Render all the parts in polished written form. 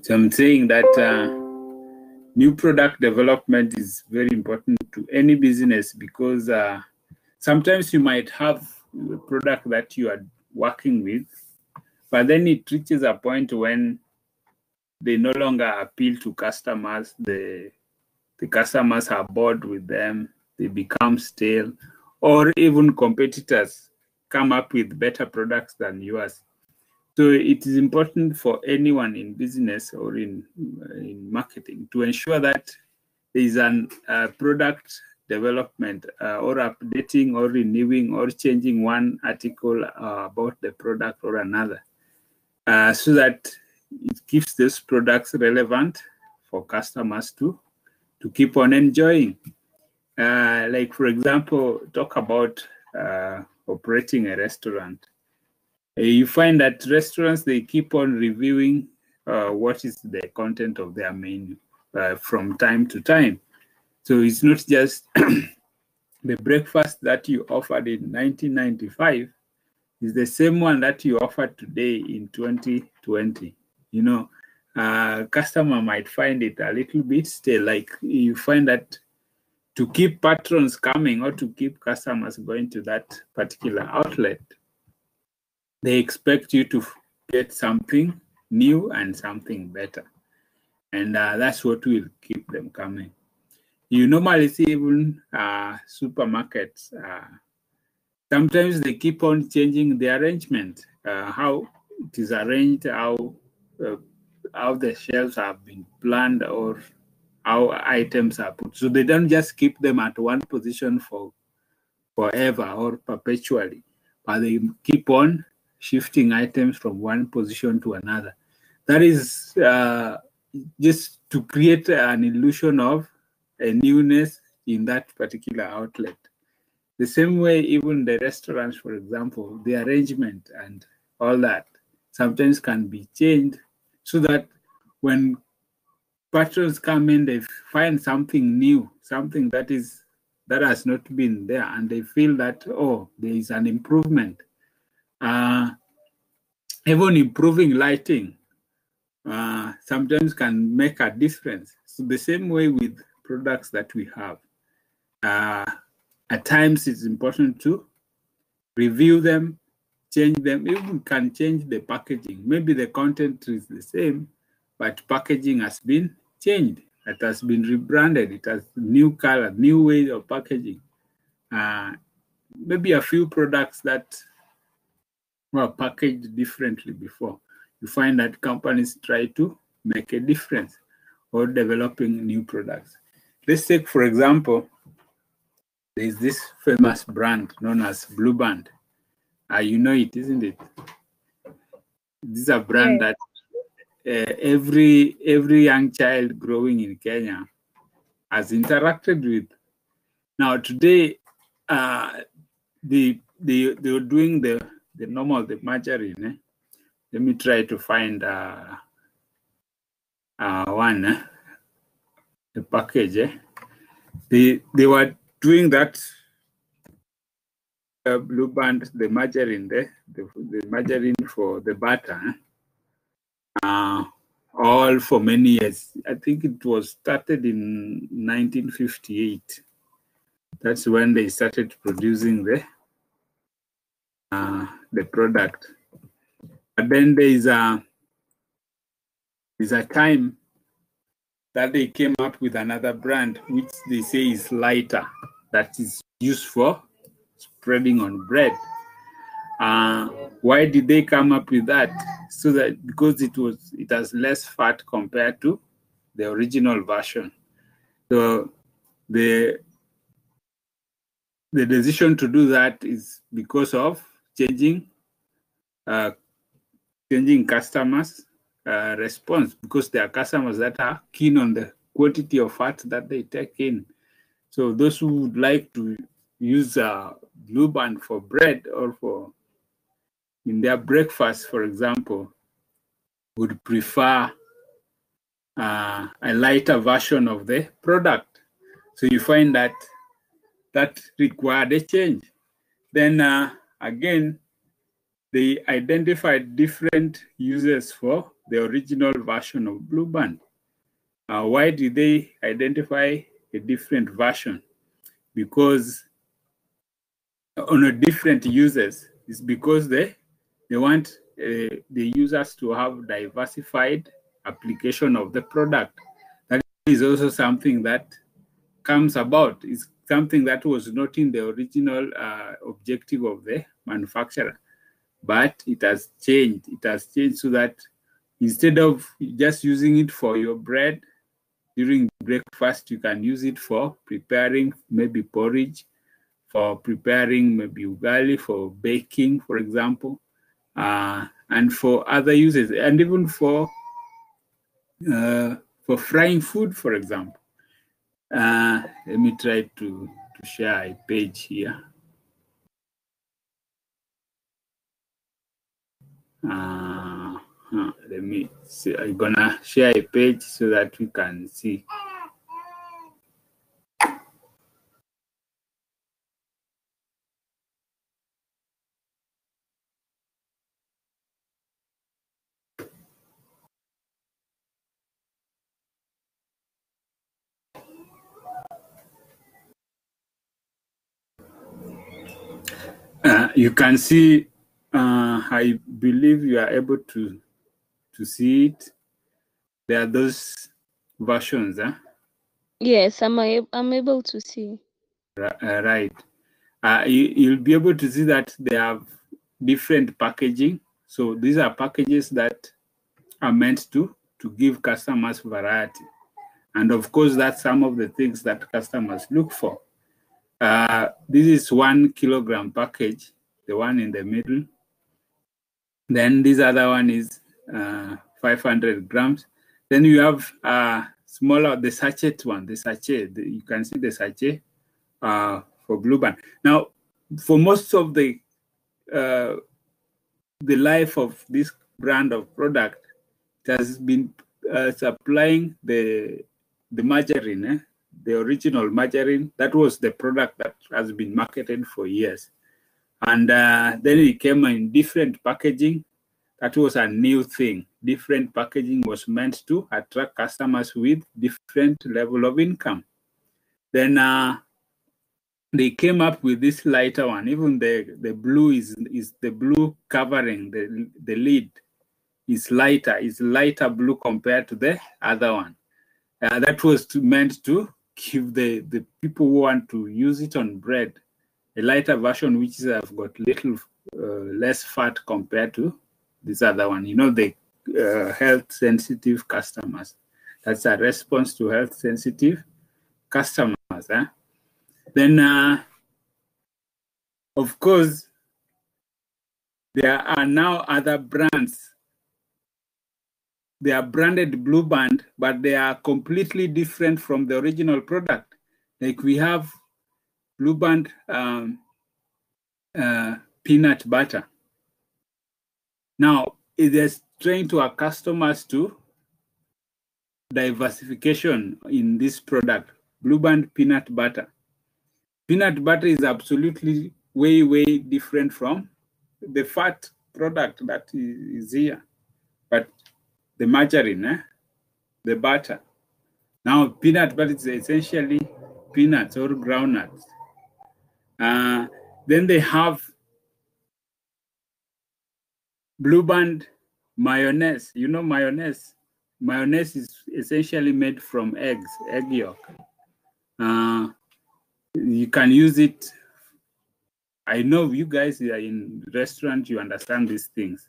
So I'm saying that new product development is very important to any business, because sometimes you might have a product that you are working with, but then it reaches a point when they no longer appeal to customers. The customers are bored with them, they become stale, or even competitors come up with better products than yours. So it is important for anyone in business or in marketing to ensure that there is an product development or updating or renewing or changing one article about the product or another, so that it keeps those products relevant for customers to keep on enjoying. Like, for example, talk about operating a restaurant. You find that restaurants, they keep on reviewing what is the content of their menu from time to time. So it's not just the breakfast that you offered in 1995 is the same one that you offered today in 2020. You know, customer might find it a little bit stale. Like, you find that to keep patrons coming or to keep customers going to that particular outlet, they expect you to get something new and something better. And that's what will keep them coming. You normally see even supermarkets, sometimes they keep on changing the arrangement, how it is arranged, how the shelves have been planned, or how items are put. So they don't just keep them at one position for forever or perpetually, but they keep on shifting items from one position to another. That is just to create an illusion of a newness in that particular outlet. The same way, even the restaurants, for example, the arrangement and all that sometimes can be changed so that when patrons come in, they find something new, something that has not been there, and they feel that, oh, there is an improvement. Even improving lighting sometimes can make a difference. So the same way with products that we have. At times it's important to review them, change them, even can change the packaging. Maybe the content is the same, but packaging has been changed. It has been rebranded. It has new color, new way of packaging. Maybe a few products that were packaged differently before. You find that companies try to make a difference or developing new products. Let's take, for example, there's this famous brand known as Blue Band. You know it, isn't it? This is a brand that every young child growing in Kenya has interacted with. Now today, they're doing the normal, the margarine. Let me try to find one, the package. They were doing that Blue Band, the margarine there, the margarine for the butter, all for many years. I think it was started in 1958. That's when they started producing the product. But then there's a time that they came up with another brand, which they say is lighter, that is used for spreading on bread. Why did they come up with that? So that because it has less fat compared to the original version. So the decision to do that is because of changing customers' response, because there are customers that are keen on the quantity of fat that they take in. So those who would like to use Blue Band for bread or for in their breakfast, for example, would prefer a lighter version of the product. So you find that required a change. Then again, they identified different uses for the original version of Blue Band. Why did they identify a different version? Because on a different uses, it's because they want the users to have diversified application of the product. That is also something that comes about. It's something that was not in the original objective of the manufacturer, but it has changed. It has changed so that instead of just using it for your bread during breakfast, you can use it for preparing maybe porridge, for preparing maybe ugali, for baking, for example, and for other uses, and even for frying food, for example. Let me try to share a page here. Let me see. I'm gonna share a page so that we can see. You can see. I believe you are able to see it. There are those versions, huh? Yes, I'm able to see. Right. You'll be able to see that they have different packaging. So these are packages that are meant to give customers variety. And of course, that's some of the things that customers look for. This is 1 kilogram package, the one in the middle. Then this other one is 500 grams. Then you have smaller, the sachet one, the sachet. You can see the sachet for Blue Band. Now, for most of the life of this brand of product, it has been supplying the margarine, the original margarine. That was the product that has been marketed for years. And then it came in different packaging. That was a new thing. Different packaging was meant to attract customers with different level of income. Then they came up with this lighter one. Even the blue is the blue covering, the lid is lighter blue compared to the other one. That was meant to give the people who want to use it on bread a lighter version, which have got little less fat compared to this other one. You know, the health sensitive customers. That's a response to health sensitive customers. Then, of course, there are now other brands. They are branded Blue Band, but they are completely different from the original product. Like we have Blue Band peanut butter. Now, it is trying to our customers to diversification in this product, Blue Band peanut butter. Peanut butter is absolutely way different from the fat product that is here. But the margarine, the butter. Now, peanut butter is essentially peanuts or groundnuts. Then they have Blue Band mayonnaise. You know mayonnaise? Mayonnaise is essentially made from eggs, egg yolk. You can use it. I know you guys are in restaurant, you understand these things.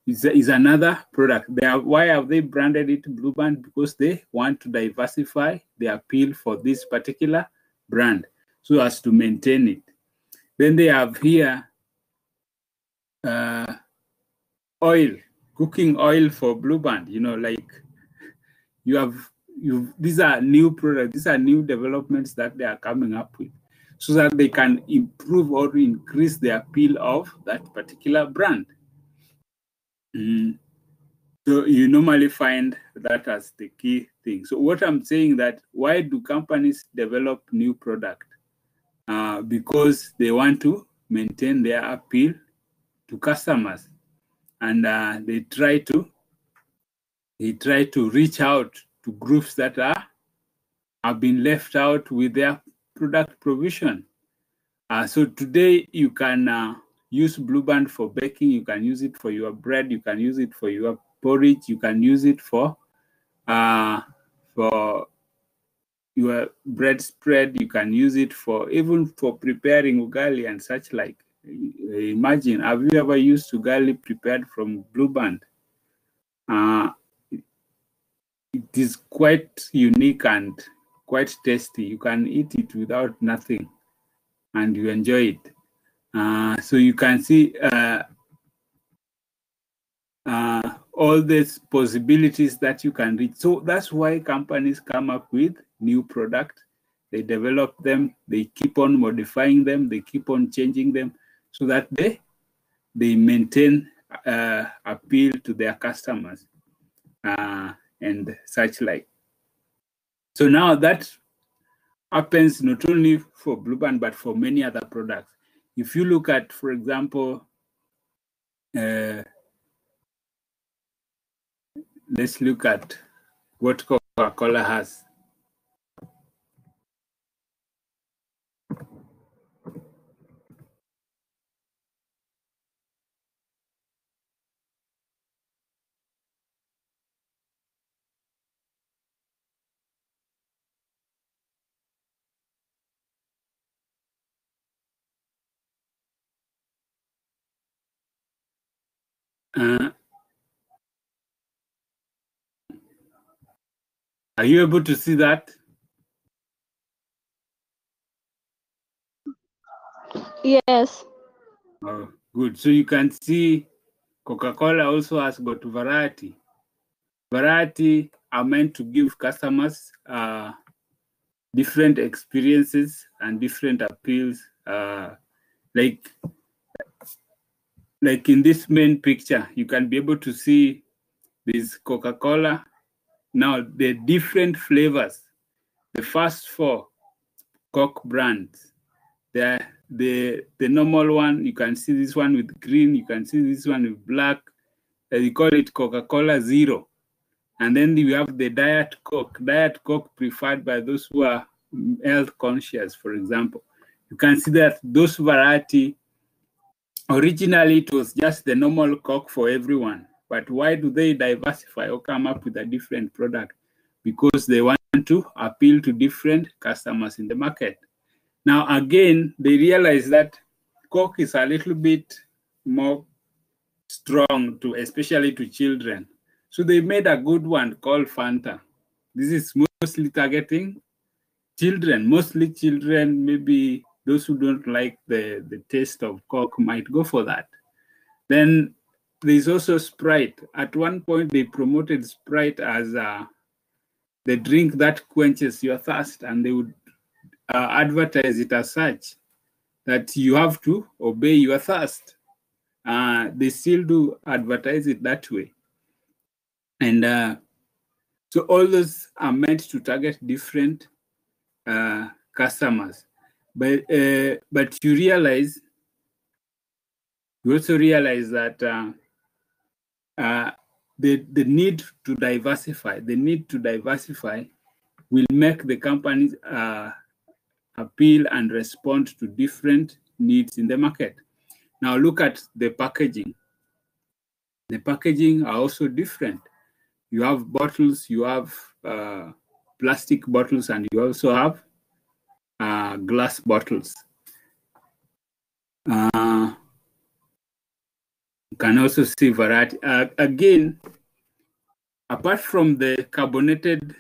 It's another product. Why have they branded it Blue Band? Because they want to diversify the appeal for this particular brand so as to maintain it. Then they have here oil, cooking oil for Blue Band. You know, like these are new products, these are new developments that they are coming up with so that they can improve or increase the appeal of that particular brand. So you normally find that as the key thing. So what I'm saying that why do companies develop new product? Because they want to maintain their appeal to customers, and they try to reach out to groups that have been left out with their product provision. So today you can use Blueband for baking. You can use it for your bread. You can use it for your porridge. You can use it for your bread spread. You can use it for even for preparing ugali and such like. Imagine, have you ever used ugali prepared from Blueband? It is quite unique and quite tasty. You can eat it without nothing, and you enjoy it. So you can see all these possibilities that you can reach. So that's why companies come up with new products. They develop them, they keep on modifying them, they keep on changing them so that they maintain appeal to their customers and such like. So now that happens not only for Blueband, but for many other products. If you look at, for example, let's look at what Coca-Cola has. Are you able to see that? Yes. Oh, good. So you can see Coca-Cola also has got variety. Variety are meant to give customers different experiences and different appeals. Like in this main picture, you can be able to see this Coca-Cola. Now, the different flavors, the first 4 Coke brands, the normal one, you can see this one with green, you can see this one with black. They call it Coca-Cola Zero. And then you have the Diet Coke preferred by those who are health conscious, for example. You can see that those variety, originally it was just the normal Coke for everyone. But why do they diversify or come up with a different product? Because they want to appeal to different customers in the market. Now, again, they realize that Coke is a little bit more strong, especially to children. So they made a good one called Fanta. This is mostly targeting children, maybe those who don't like the taste of Coke might go for that. Then there's also Sprite. At one point, they promoted Sprite as the drink that quenches your thirst, and they would advertise it as such, that you have to obey your thirst. They still do advertise it that way. And so all those are meant to target different customers. But you also realize that the need to diversify will make the companies appeal and respond to different needs in the market. Now look at the packaging. The packaging are also different. You have bottles, you have plastic bottles, and you also have glass bottles. You can also see variety. Again, apart from the carbonated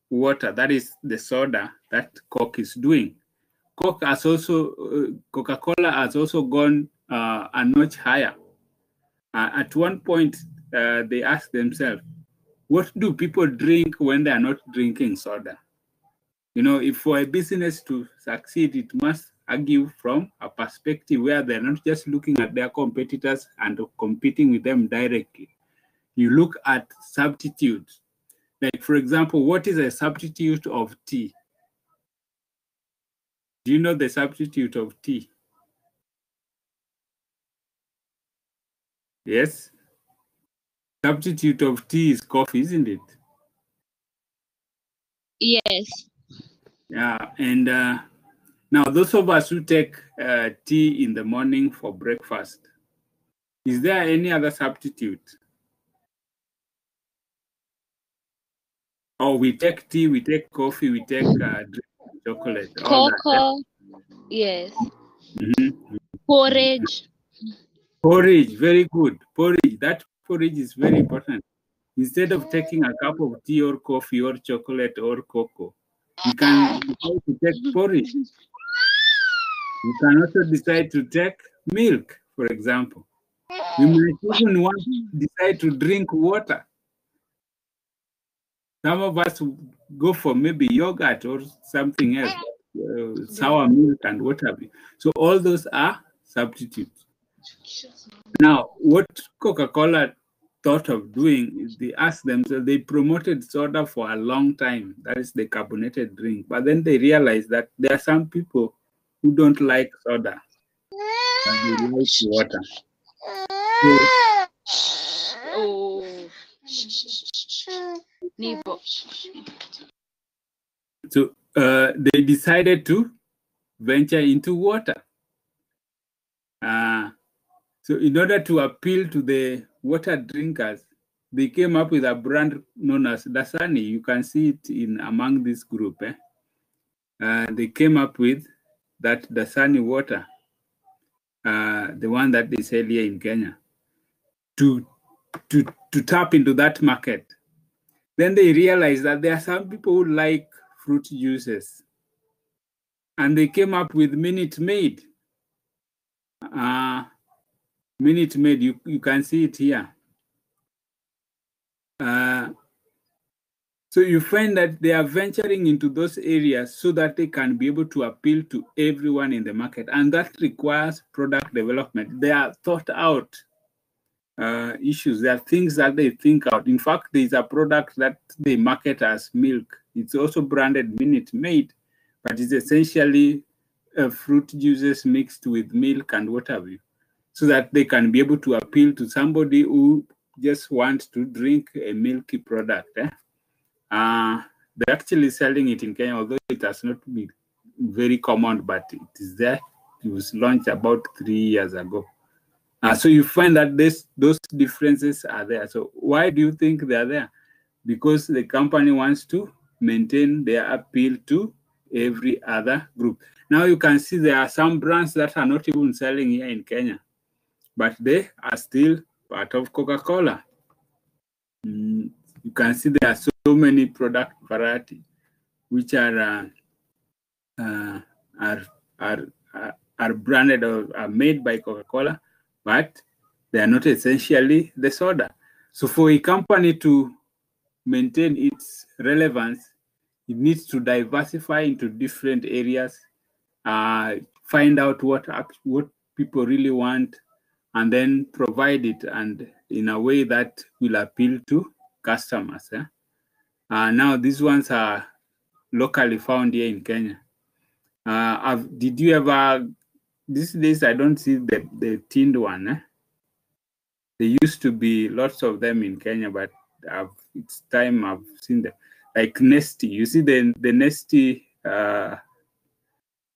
water, that is the soda that Coke is doing, Coca-Cola has also gone a notch higher. At one point, they asked themselves, what do people drink when they are not drinking soda? You know, if for a business to succeed, it must argue from a perspective where they're not just looking at their competitors and competing with them directly. You look at substitutes. Like, for example, what is a substitute of tea? Do you know the substitute of tea? Yes. Substitute of tea is coffee, isn't it? Yes. Yeah. And now those of us who take tea in the morning for breakfast, is there any other substitute? Oh, we take tea, we take coffee, we take drink, chocolate, all that. Cocoa. Yes. Mm-hmm. Porridge. Porridge, very good. Porridge, that porridge is very important. Instead of taking a cup of tea or coffee or chocolate or cocoa, you can decide to take porridge. You can also decide to take milk, for example. You might even want to decide to drink water. Some of us go for maybe yogurt or something else, sour milk and whatever. So all those are substitutes. Now, what Coca-Cola thought of doing is they asked themselves, they promoted soda for a long time, that is the carbonated drink, but then they realized that there are some people who don't like soda, but they like water. So they decided to venture into water. So in order to appeal to the water drinkers, they came up with a brand known as Dasani. You can see it in among this group. They came up with that Dasani water, the one that they sell here in Kenya, to tap into that market. Then they realized that there are some people who like fruit juices, and they came up with Minute Maid. Minute Maid, you can see it here. So you find that they are venturing into those areas so that they can be able to appeal to everyone in the market. And that requires product development. They are thought out issues. There are things that they think out. In fact, there's a product that they market as milk. It's also branded Minute Maid, but it's essentially fruit juices mixed with milk and whatever, so that they can be able to appeal to somebody who just wants to drink a milky product. They're actually selling it in Kenya, although it has not been very common, but it is there. It was launched about 3 years ago. So you find that those differences are there. So why do you think they are there? Because the company wants to maintain their appeal to every other group. Now you can see there are some brands that are not even selling here in Kenya, but they are still part of Coca-Cola. You can see there are so many product variety which are branded or are made by Coca-Cola, but they are not essentially the soda. So for a company to maintain its relevance, it needs to diversify into different areas, find out what people really want, and then provide it and in a way that will appeal to customers. Now these ones are locally found here in Kenya. Did you ever, these days I don't see the tinned one. There used to be lots of them in Kenya, but it's time I've seen them. Like Nesty, you see the Nesty,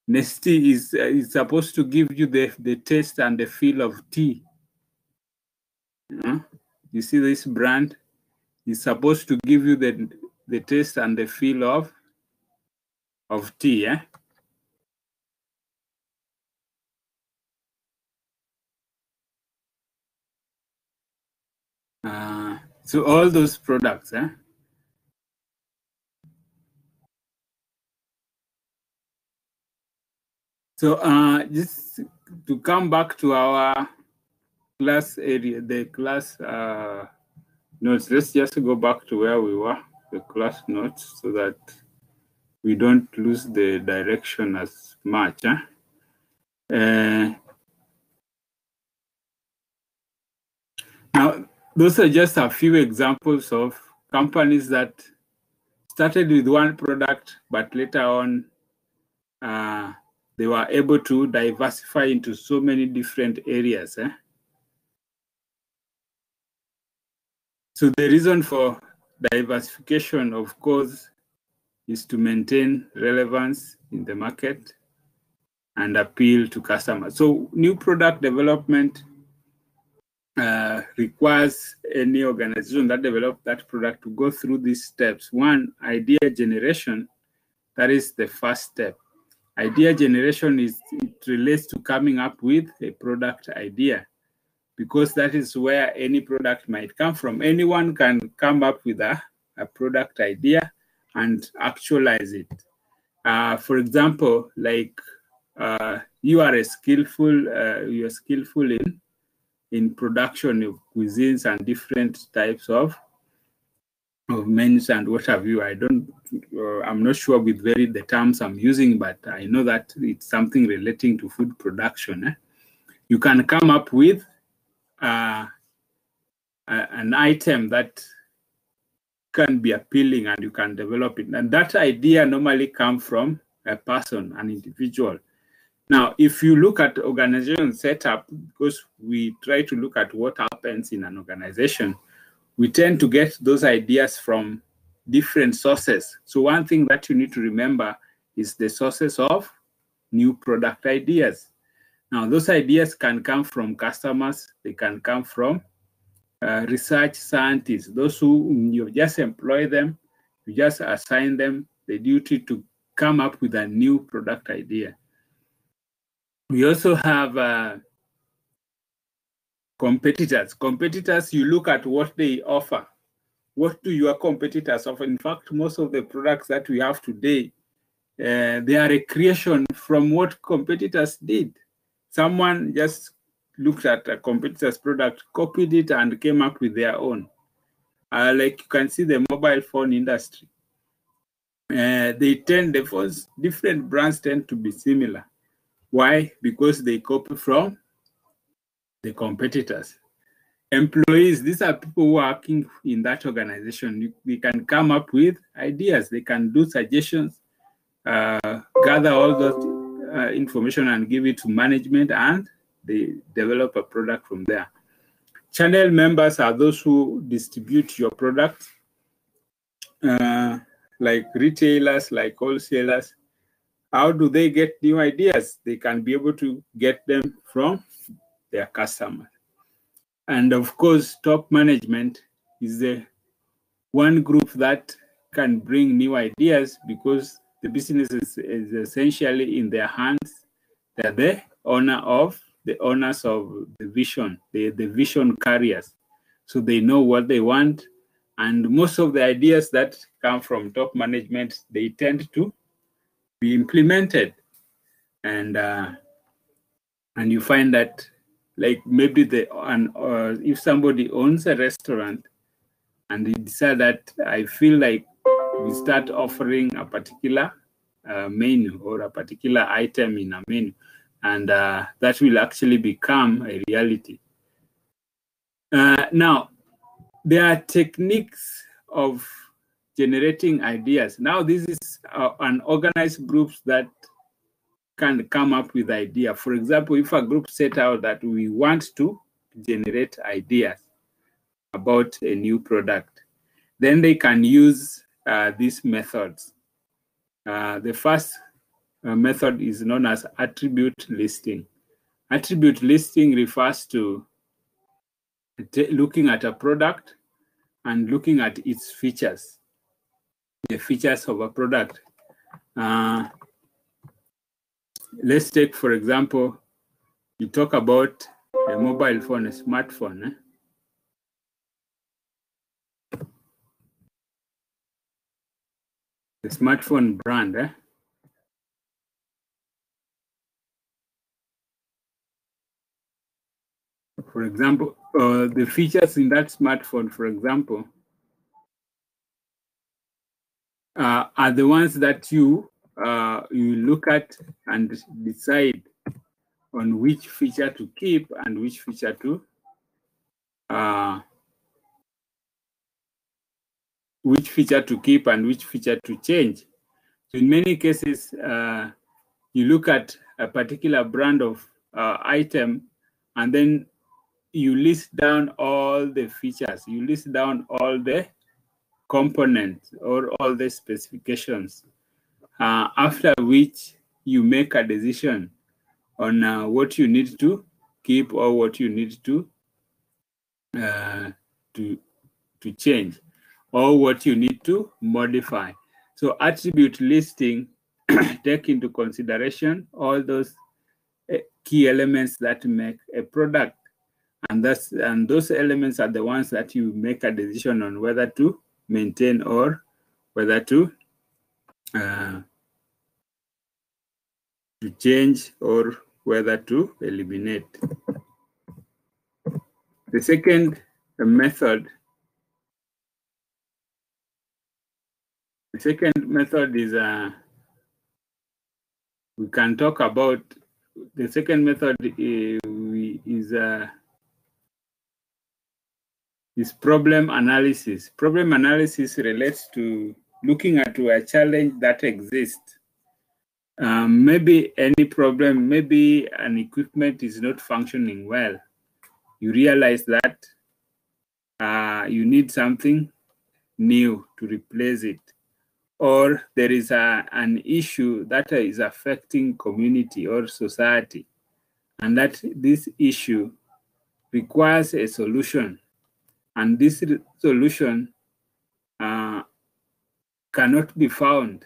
Nesty is supposed to give you the taste and the feel of tea. You see this brand is supposed to give you the taste and the feel of tea. So all those products. So just to come back to our class area, the class notes, let's just go back to where we were, the class notes, so that we don't lose the direction as much. Now, those are just a few examples of companies that started with one product, but later on they were able to diversify into so many different areas. So the reason for diversification, of course, is to maintain relevance in the market and appeal to customers. So new product development requires any organization that develops that product to go through these steps. One, idea generation. That is the first step. Idea generation it relates to coming up with a product idea, because that is where any product might come from. Anyone can come up with a product idea and actualize it. For example, like you are skillful in production of cuisines and different types of menus and what have you. I'm not sure with the terms I'm using, but I know that it's something relating to food production. You can come up with an item that can be appealing and you can develop it. And that idea normally comes from a person, an individual. Now, if you look at organization setup, because we try to look at what happens in an organization, we tend to get those ideas from different sources. So one thing that you need to remember is the sources of new product ideas. Now, those ideas can come from customers. They can come from research scientists, those who you just employ them, you just assign them the duty to come up with a new product idea. We also have competitors. Competitors, you look at what they offer. What do your competitors offer? In fact, most of the products that we have today, they are a creation from what competitors did. Someone just looked at a competitor's product, copied it, and came up with their own. Like you can see the mobile phone industry. Different brands tend to be similar. Why? Because they copy from the competitors. Employees, these are people who are working in that organization. They can come up with ideas. They can do suggestions, gather all that information and give it to management, and they develop a product from there. Channel members are those who distribute your product, like retailers, like wholesalers. How do they get new ideas? They can be able to get them from their customers. And of course, top management is the one group that can bring new ideas, because the business is essentially in their hands. They're the owners of the vision, the vision carriers. So they know what they want. And most of the ideas that come from top management, they tend to be implemented. And you find that, like maybe if somebody owns a restaurant and they decide that I feel like we start offering a particular menu or a particular item in a menu, and that will actually become a reality. Now, there are techniques of generating ideas. Now, this is an organized group that can come up with ideas. For example, if a group set out that we want to generate ideas about a new product, then they can use these methods. The first method is known as attribute listing. Attribute listing refers to looking at a product and looking at its features, the features of a product. Let's take, for example, you talk about a mobile phone, a smartphone. The smartphone brand. For example, the features in that smartphone, for example, are the ones that you look at and decide on which feature to keep and which feature to keep and which feature to change. So in many cases, you look at a particular brand of item, and then you list down all the features, you list down all the components or all the specifications, after which you make a decision on what you need to keep or what you need to change, or what you need to modify. So attribute listing take into consideration all those key elements that make a product, and those elements are the ones that you make a decision on whether to maintain or whether to change or whether to eliminate. The second method is we can talk about. The second method is problem analysis. Problem analysis relates to looking at a challenge that exists. Maybe any problem, maybe an equipment is not functioning well. You realize that you need something new to replace it, or there is an issue that is affecting community or society, and that this issue requires a solution, and this solution cannot be found,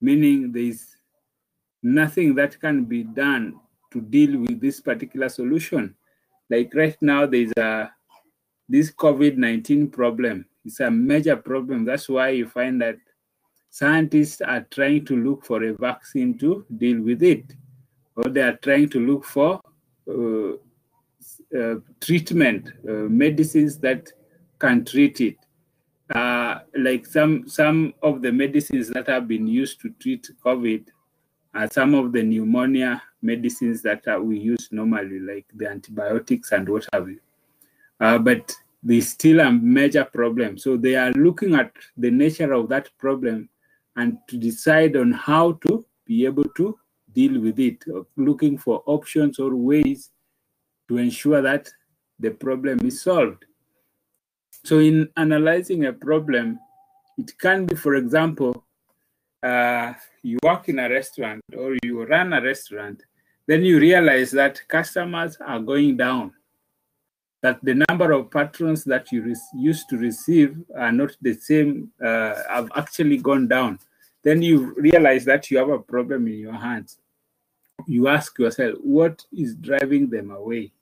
meaning there is nothing that can be done to deal with this particular solution. Like right now, there's this COVID-19 problem. It's a major problem. That's why you find that scientists are trying to look for a vaccine to deal with it, or they are trying to look for treatment, medicines that can treat it. Like some of the medicines that have been used to treat COVID are some of the pneumonia medicines that we use normally, like the antibiotics and what have you. But there's still a major problem. So they are looking at the nature of that problem and to decide on how to be able to deal with it, looking for options or ways to ensure that the problem is solved. So in analyzing a problem, it can be, for example, you work in a restaurant or you run a restaurant, then you realize that customers are going down, that the number of patrons that you used to receive are not the same, have actually gone down. Then you realize that you have a problem in your hands. You ask yourself, what is driving them away?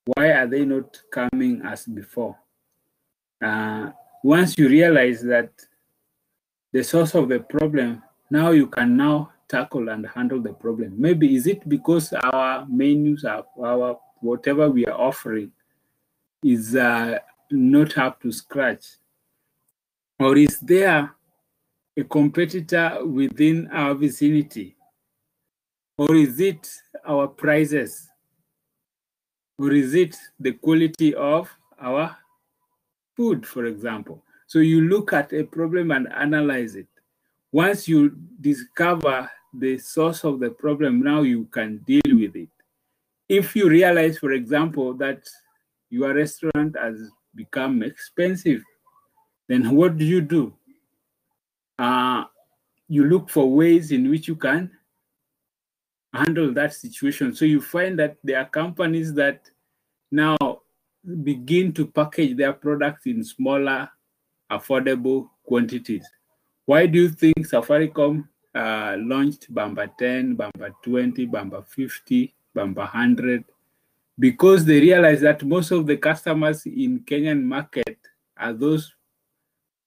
Why are they not coming as before? Once you realize that the source of the problem, now you can now tackle and handle the problem. Maybe is it because our menus, our whatever we are offering is not up to scratch? Or is there a competitor within our vicinity? Or is it our prices? Or is it the quality of our food, for example? So you look at a problem and analyze it. Once you discover the source of the problem, now you can deal with it. If you realize, for example, that your restaurant has become expensive, then what do? You look for ways in which you can handle that situation. So you find that there are companies that now begin to package their products in smaller, affordable quantities. Why do you think Safaricom launched Bamba 10, Bamba 20, Bamba 50, Bamba 100? Because they realize that most of the customers in Kenyan market are those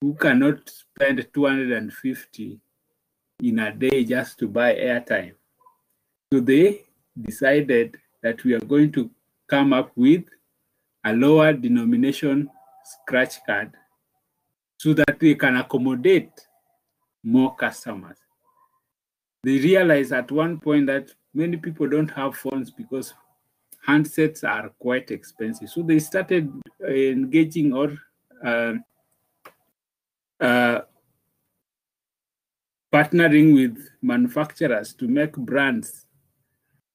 who cannot spend 250 in a day just to buy airtime. So they decided that we are going to come up with a lower denomination scratch card so that they can accommodate more customers. They realized at one point that many people don't have phones because handsets are quite expensive. So they started engaging or partnering with manufacturers to make brands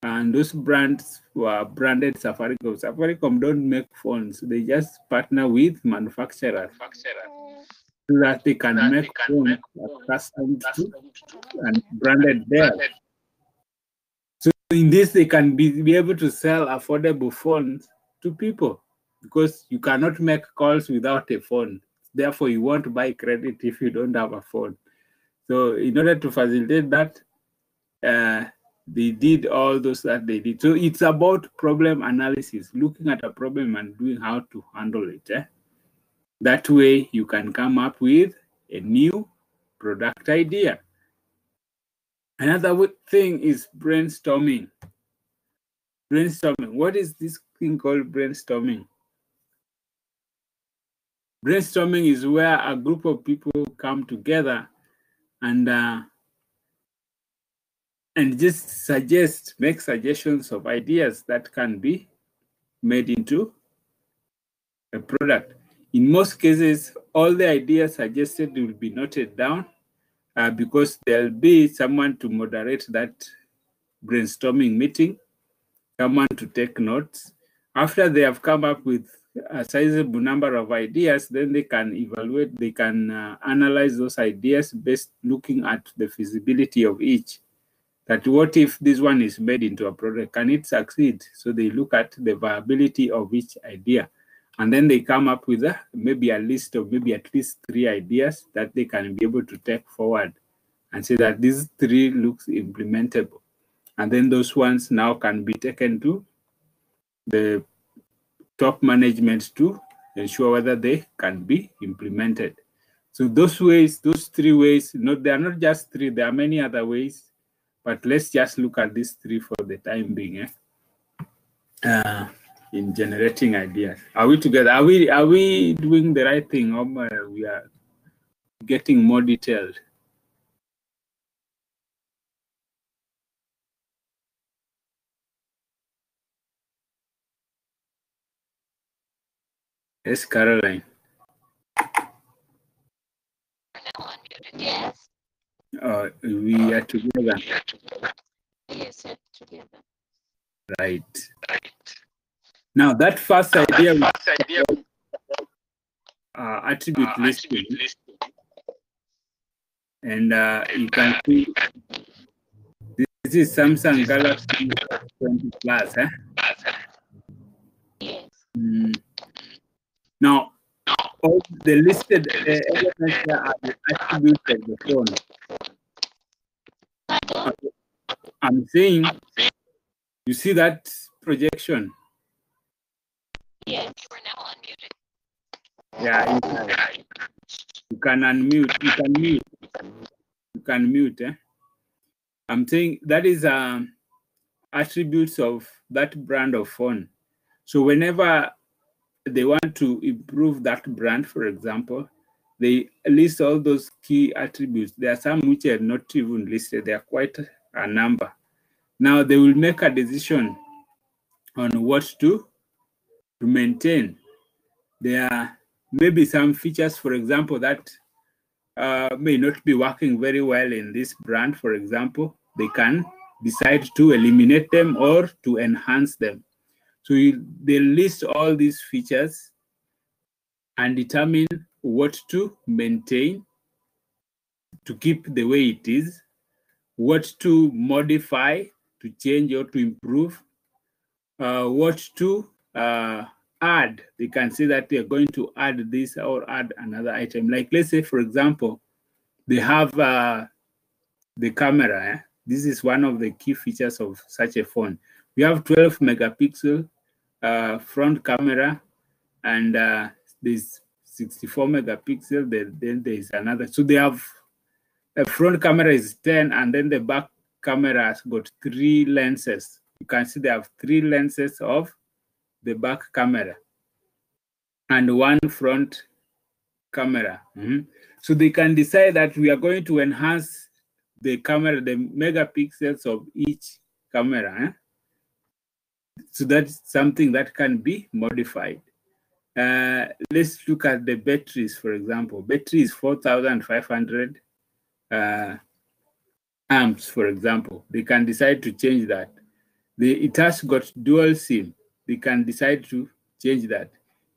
And those brands were branded Safaricom. Safaricom don't make phones. They just partner with manufacturers so that they can make phones accustomed to and branded there. So in this, they can be able to sell affordable phones to people because you cannot make calls without a phone. Therefore, you won't buy credit if you don't have a phone. So in order to facilitate that, they did all those that they did. So it's about problem analysis, looking at a problem and doing how to handle it. That way you can come up with a new product idea. Another thing is brainstorming. Brainstorming. What is this thing called brainstorming? Brainstorming is where a group of people come together and just make suggestions of ideas that can be made into a product. In most cases, all the ideas suggested will be noted down because there'll be someone to moderate that brainstorming meeting, someone to take notes. After they have come up with a sizable number of ideas, then they can evaluate, they can analyze those ideas based looking at the feasibility of each. That what if this one is made into a product? Can it succeed? So they look at the viability of each idea. And then they come up with maybe a list of maybe at least 3 ideas that they can be able to take forward and say that these 3 looks implementable. And then those ones now can be taken to the top management to ensure whether they can be implemented. So those ways, those 3 ways, they are not just 3, there are many other ways, but let's just look at these 3 for the time being. In generating ideas. Are we together? Are we doing the right thing, or we are getting more detailed? Yes, Caroline. Yes. We are together. Yes, we're together. Right. Now that first idea, attribute listing, and you can see this is Samsung Galaxy 20 Plus. Yes. Now, all the listed elements here are the attributes of the phone. I'm saying, you see that projection? Yes. We're now unmuted. Yeah, you can unmute. You can mute. I'm saying that is attributes of that brand of phone. So whenever they want to improve that brand, for example, they list all those key attributes. There are some which are not even listed. They are quite a number. Now they will make a decision on what to maintain. There are maybe some features, for example, that may not be working very well in this brand, for example. They can decide to eliminate them or to enhance them. So they list all these features and determine what to maintain, to keep the way it is, what to modify, to change or to improve, what to add. They can say that they're going to add this or add another item. Like, let's say, for example, they have the camera. This is one of the key features of such a phone. We have 12 megapixel front camera, and there's 64 megapixel. Then there's another. So they have a front camera is 10, and then the back camera has got 3 lenses. You can see they have 3 lenses of the back camera and 1 front camera. So they can decide that we are going to enhance the camera, the megapixels of each camera. So that's something that can be modified. Let's look at the batteries, for example. Battery is 4,500 amps, for example. They can decide to change that. It has got dual SIM. They can decide to change that.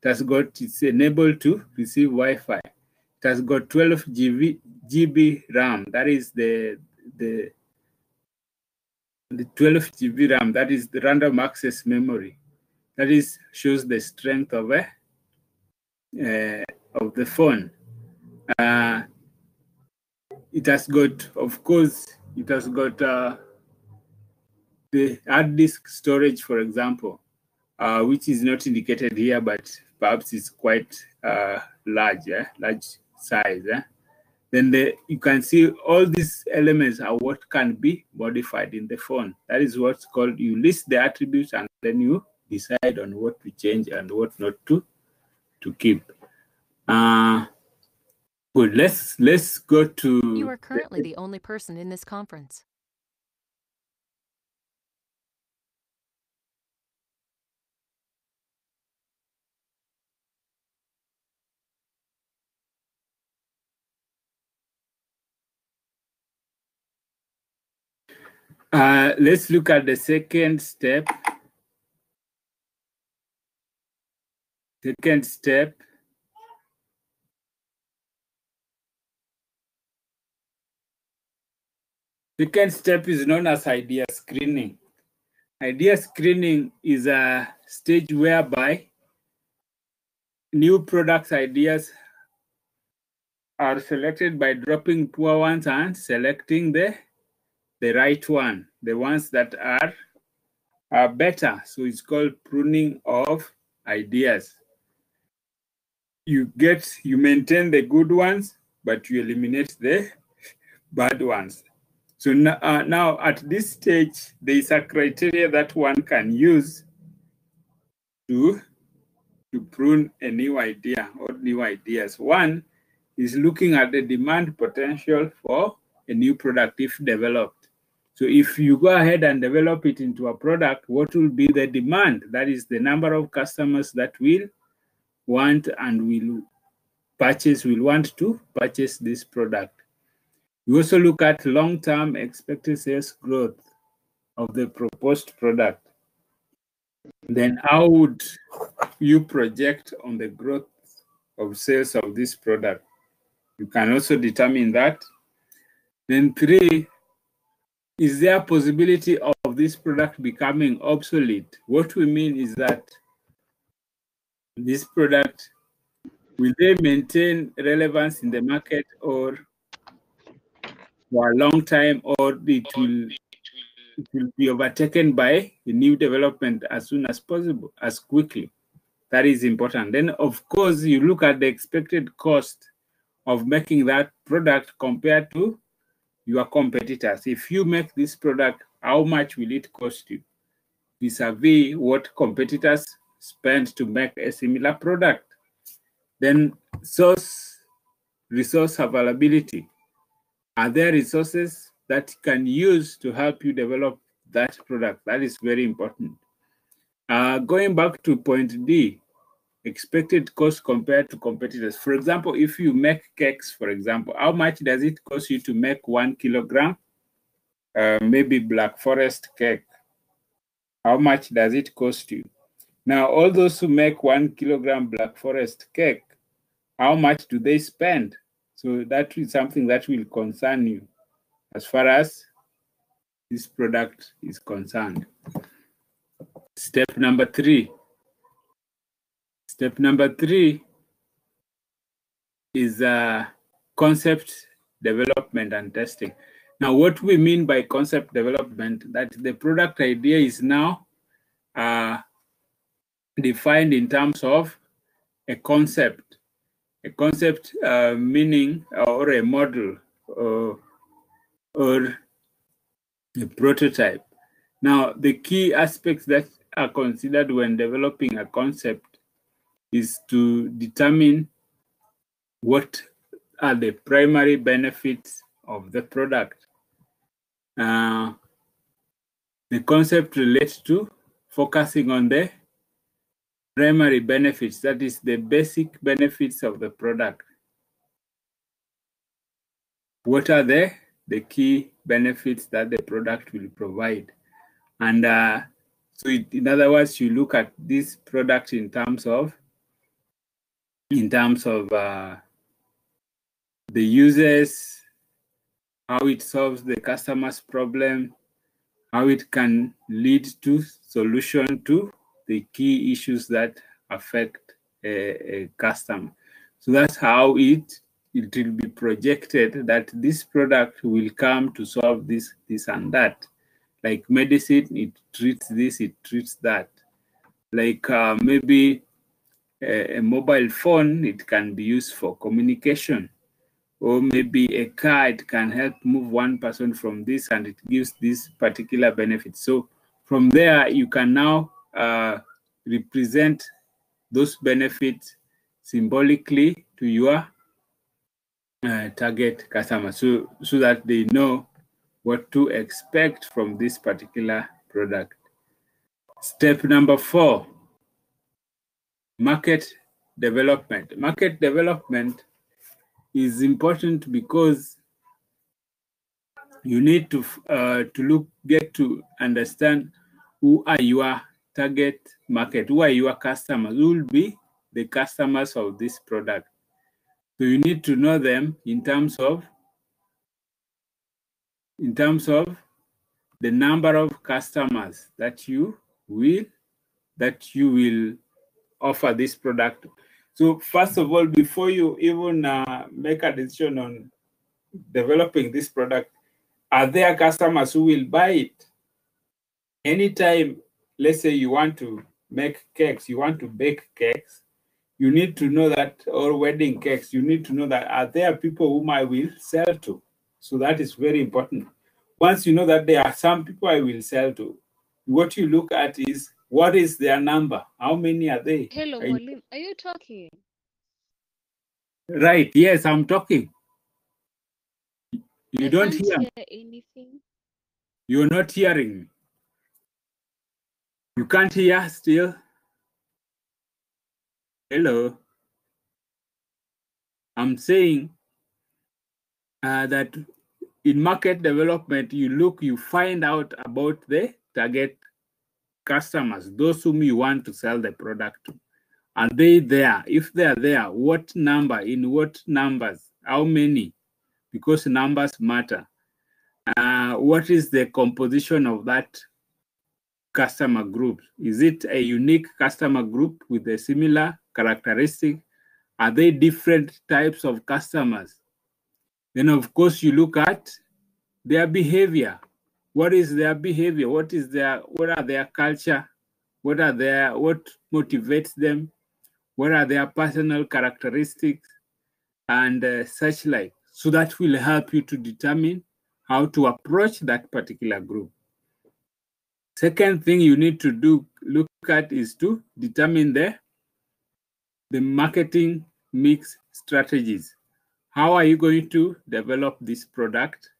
It's enabled to receive Wi-Fi. It has got 12 GB RAM. That is the 12 GB RAM. That is the random access memory. That shows the strength of the phone. It has got, of course, the hard disk storage, for example, which is not indicated here, but perhaps it's quite large size. Then you can see all these elements are what can be modified in the phone. That is what's called, you list the attributes and then you decide on what to change and what not to keep. Good. Let's go to. You are currently the only person in this conference. Let's look at the second step. Second step. Second step is known as idea screening. Idea screening is a stage whereby new product ideas are selected by dropping poor ones and selecting the right one, the ones that are better. So it's called pruning of ideas. You maintain the good ones, but you eliminate the bad ones. So now at this stage, there is a criteria that one can use to prune a new idea or new ideas. One is looking at the demand potential for a new product if developed. So if you go ahead and develop it into a product, what will be the demand? That is the number of customers that will want and will want to purchase this product. You also look at long-term expected sales growth of the proposed product. Then how would you project on the growth of sales of this product? You can also determine that. Then 3, is there a possibility of this product becoming obsolete? What we mean is that this product, will they maintain relevance in the market or for a long time, or it will be overtaken by the new development as soon as possible, as quickly? That is important. Then, of course, you look at the expected cost of making that product compared to your competitors. If you make this product, how much will it cost you vis-a-vis what competitors spend to make a similar product? Then resource availability. Are there resources that you can use to help you develop that product? That is very important. Going back to point D, expected cost compared to competitors. For example, if you make cakes, for example, how much does it cost you to make 1 kilogram? Maybe Black Forest cake. How much does it cost you? Now, all those who make 1 kilogram Black Forest cake, how much do they spend? So that is something that will concern you as far as this product is concerned. Step number 3. Step number 3 is concept development and testing. Now, what we mean by concept development, that the product idea is now defined in terms of a concept. A concept meaning or a model or a prototype. Now, the key aspects that are considered when developing a concept is to determine what are the primary benefits of the product. The concept relates to focusing on the primary benefits, that is the basic benefits of the product. What are the key benefits that the product will provide? And So in other words, you look at this product in terms of the users, how it solves the customer's problem, how it can lead to solution to the key issues that affect a customer. So that's how it will be projected that this product will come to solve this and that. Like medicine, it treats this, it treats that. Like maybe a mobile phone, it can be used for communication. Or maybe a car, it can help move one person from this and it gives this particular benefit. So from there, you can now represent those benefits symbolically to your target customer, so that they know what to expect from this particular product. Step number 4, market development. Market development is important because you need to get to understand who are your target market, who are your customers, who will be the customers of this product. So you need to know them in terms of the number of customers that you will offer this product. So first of all, before you even make a decision on developing this product, are there customers who will buy it? Anytime, let's say you want to make cakes, you want to bake cakes, you need to know that, or wedding cakes, you need to know that are there people whom I will sell to? So that is very important. Once you know that there are some people I will sell to, what you look at is what is their number? How many are they? Hello, Mwalimu. Are you talking? Right. Yes, I'm talking. You don't can't hear. hear anything. You're not hearing me. You can't hear still. Hello. I'm saying that in market development, you find out about the target customers, those whom you want to sell the product to. Are they there? If they are there, what number? In what numbers? How many? Because numbers matter. What is the composition of that customer group? Is it a unique customer group with a similar characteristic? Are they different types of customers? Then, of course, you look at their behavior. What is their behavior? What are their culture? What motivates them? What are their personal characteristics and such like? So that will help you to determine how to approach that particular group. Second thing you need to look at is to determine the marketing mix strategies. How are you going to develop this product?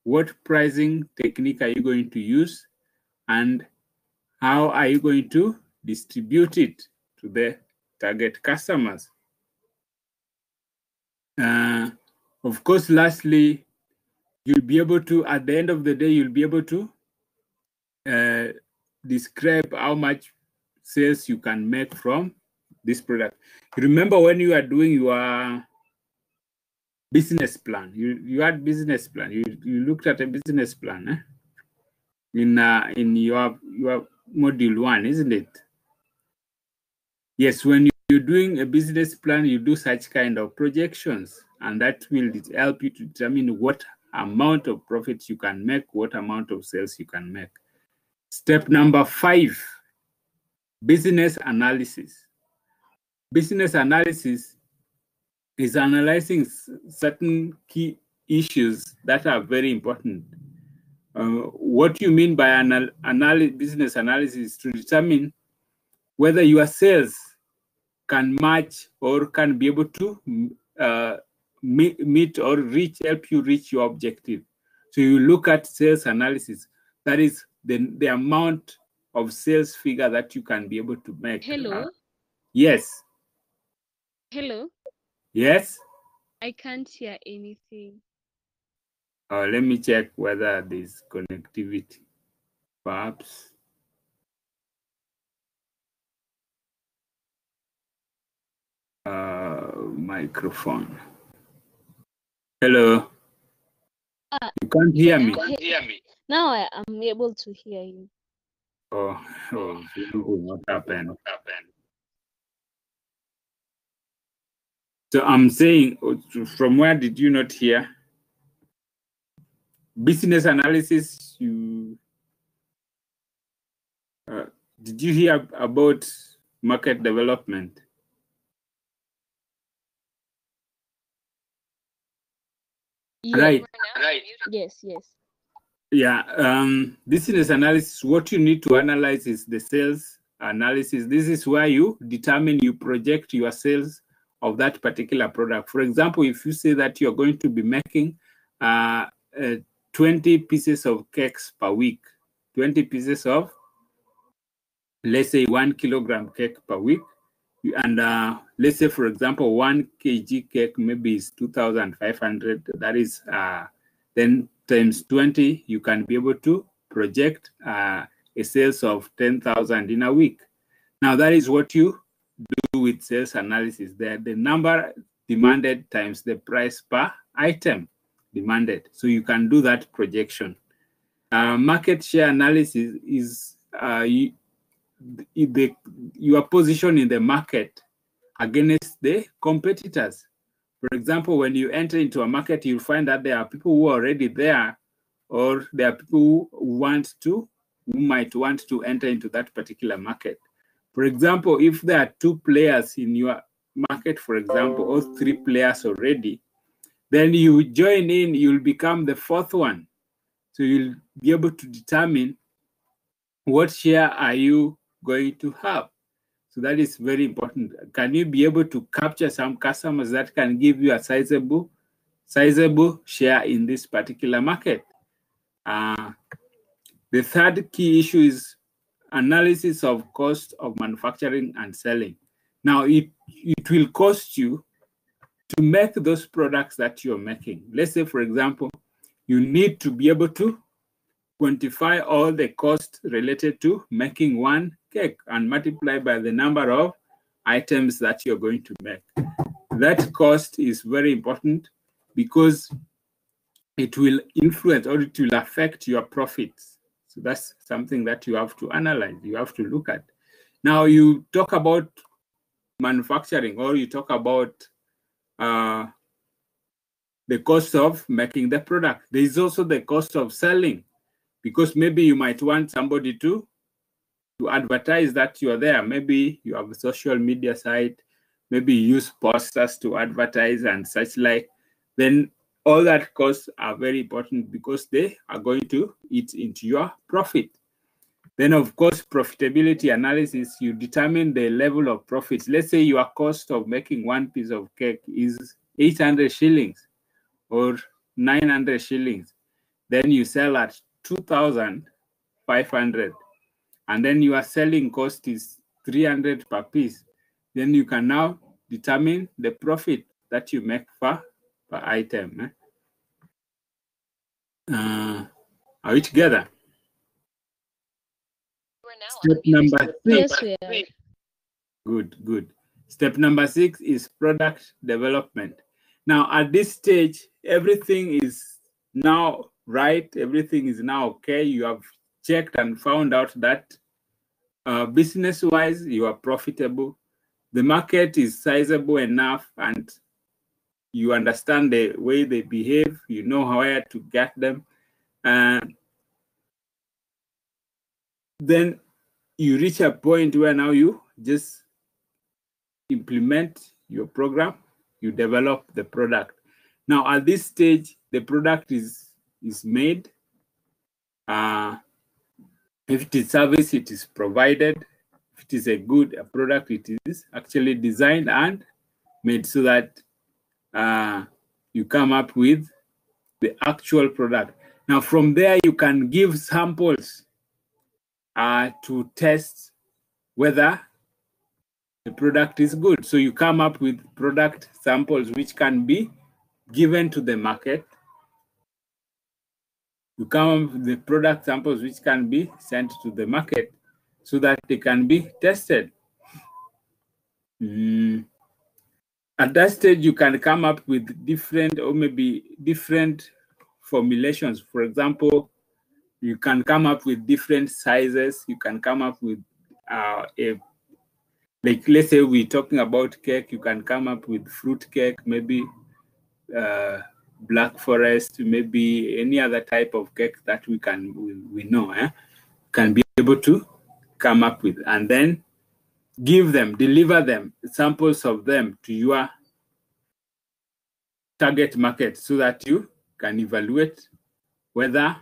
What pricing technique are you going to use? And how are you going to distribute it to the target customers? Of course, lastly, you'll be able to, at the end of the day, you'll be able to describe how much sales you can make from this product. Remember when you are doing your business plan, you had business plan, you looked at a business plan in your module 1, isn't it? Yes, when you're doing a business plan, you do such kind of projections, and that will help you to determine what amount of profits you can make, what amount of sales you can make. Step number 5, business analysis. Business analysis is analyzing certain key issues that are very important. What you mean by business analysis is to determine whether your sales can match or can be able to meet or help you reach your objective. So you look at sales analysis. That is the amount of sales figure that you can be able to make. Hello? Yes. Hello? Yes? I can't hear anything. Let me check whether there's connectivity. Perhaps. Microphone. Hello. You can't hear me. Now I am able to hear you. Oh, what happened? So I'm saying, from where did you not hear? Business analysis, did you hear about market development? Yes. Right. Yes. Yeah, business analysis, what you need to analyze is the sales analysis. This is where you determine, you project your sales of that particular product. For example, if you say that you're going to be making 20 pieces of cakes per week, 20 pieces of, let's say, 1 kilogram cake per week, and let's say, for example, 1 kg cake maybe is 2,500. That is then times 20, you can be able to project a sales of 10,000 in a week. Now, that is what you do with sales analysis. The number demanded times the price per item demanded. So you can do that projection. Market share analysis is your position in the market against the competitors. For example, when you enter into a market, you'll find that there are people who are already there, or there are people who might want to enter into that particular market. For example, if there are 2 players in your market, for example, or 3 players already, then you join in, you'll become the 4th one. So you'll be able to determine what share are you going to have. So that is very important. Can you be able to capture some customers that can give you a sizable share in this particular market? The third key issue is analysis of cost of manufacturing and selling. Now, it will cost you to make those products that you're making. Let's say, for example, you need to be able to quantify all the costs related to making 1 cake and multiply by the number of items that you're going to make. That cost is very important because it will influence, or it will affect your profits. So that's something that you have to analyze, you have to look at. Now, you talk about manufacturing, or you talk about the cost of making the product. There is also the cost of selling, because maybe you might want somebody to advertise that you are there. Maybe you have a social media site, maybe you use posters to advertise and such like. Then all that costs are very important because they are going to eat into your profit. Then, of course, profitability analysis, you determine the level of profits. Let's say your cost of making 1 piece of cake is 800 shillings or 900 shillings. Then you sell at 2,500, and then your selling cost is 300 per piece. Then you can now determine the profit that you make per item. Are we together? Step number 6. Yes, we are. Good. Step number 6 is product development. Now, at this stage, everything is now right. Everything is now okay. You have checked and found out that business-wise, you are profitable. The market is sizable enough, and you understand the way they behave. You know where to get them. Then you reach a point where now you just implement your program, you develop the product. Now, at this stage, the product is made. If it is service, it is provided. If it is a product, it is actually designed and made so that you come up with the actual product. Now, from there, you can give samples to test whether the product is good. So you come up with product samples which can be given to the market. You come up with the product samples which can be sent to the market so that they can be tested. At that stage, you can come up with different or maybe different formulations. For example, you can come up with different sizes. You can come up with like, let's say we're talking about cake, you can come up with fruit cake, maybe Black Forest, maybe any other type of cake that we know, can be able to come up with, and then deliver them, samples of them to your target market so that you can evaluate whether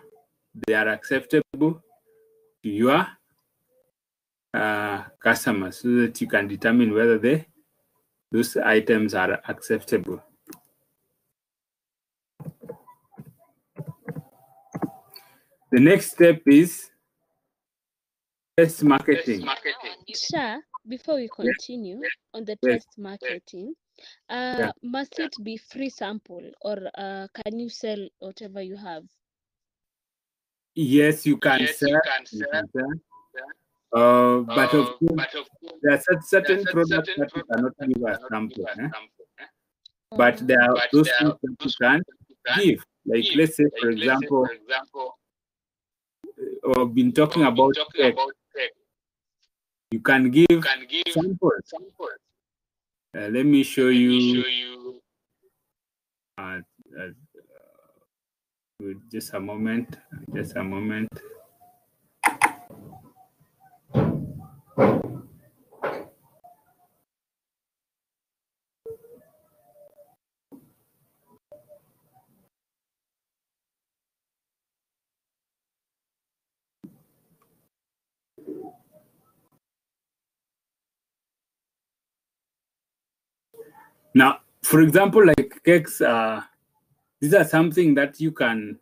they are acceptable to your customers, so that you can determine whether those items are acceptable. The next step is test marketing. Sir, before we continue on the Yes. test marketing, Yeah. must it be free sample, or can you sell whatever you have? Yes, you can sell. But of course, there are certain products that you cannot give a sample. But there are those things that you can give. Like, let's say, for example, we've been talking about cake. You can give samples. Let me show you. Just a moment. Now, for example, like cakes, these are something that you can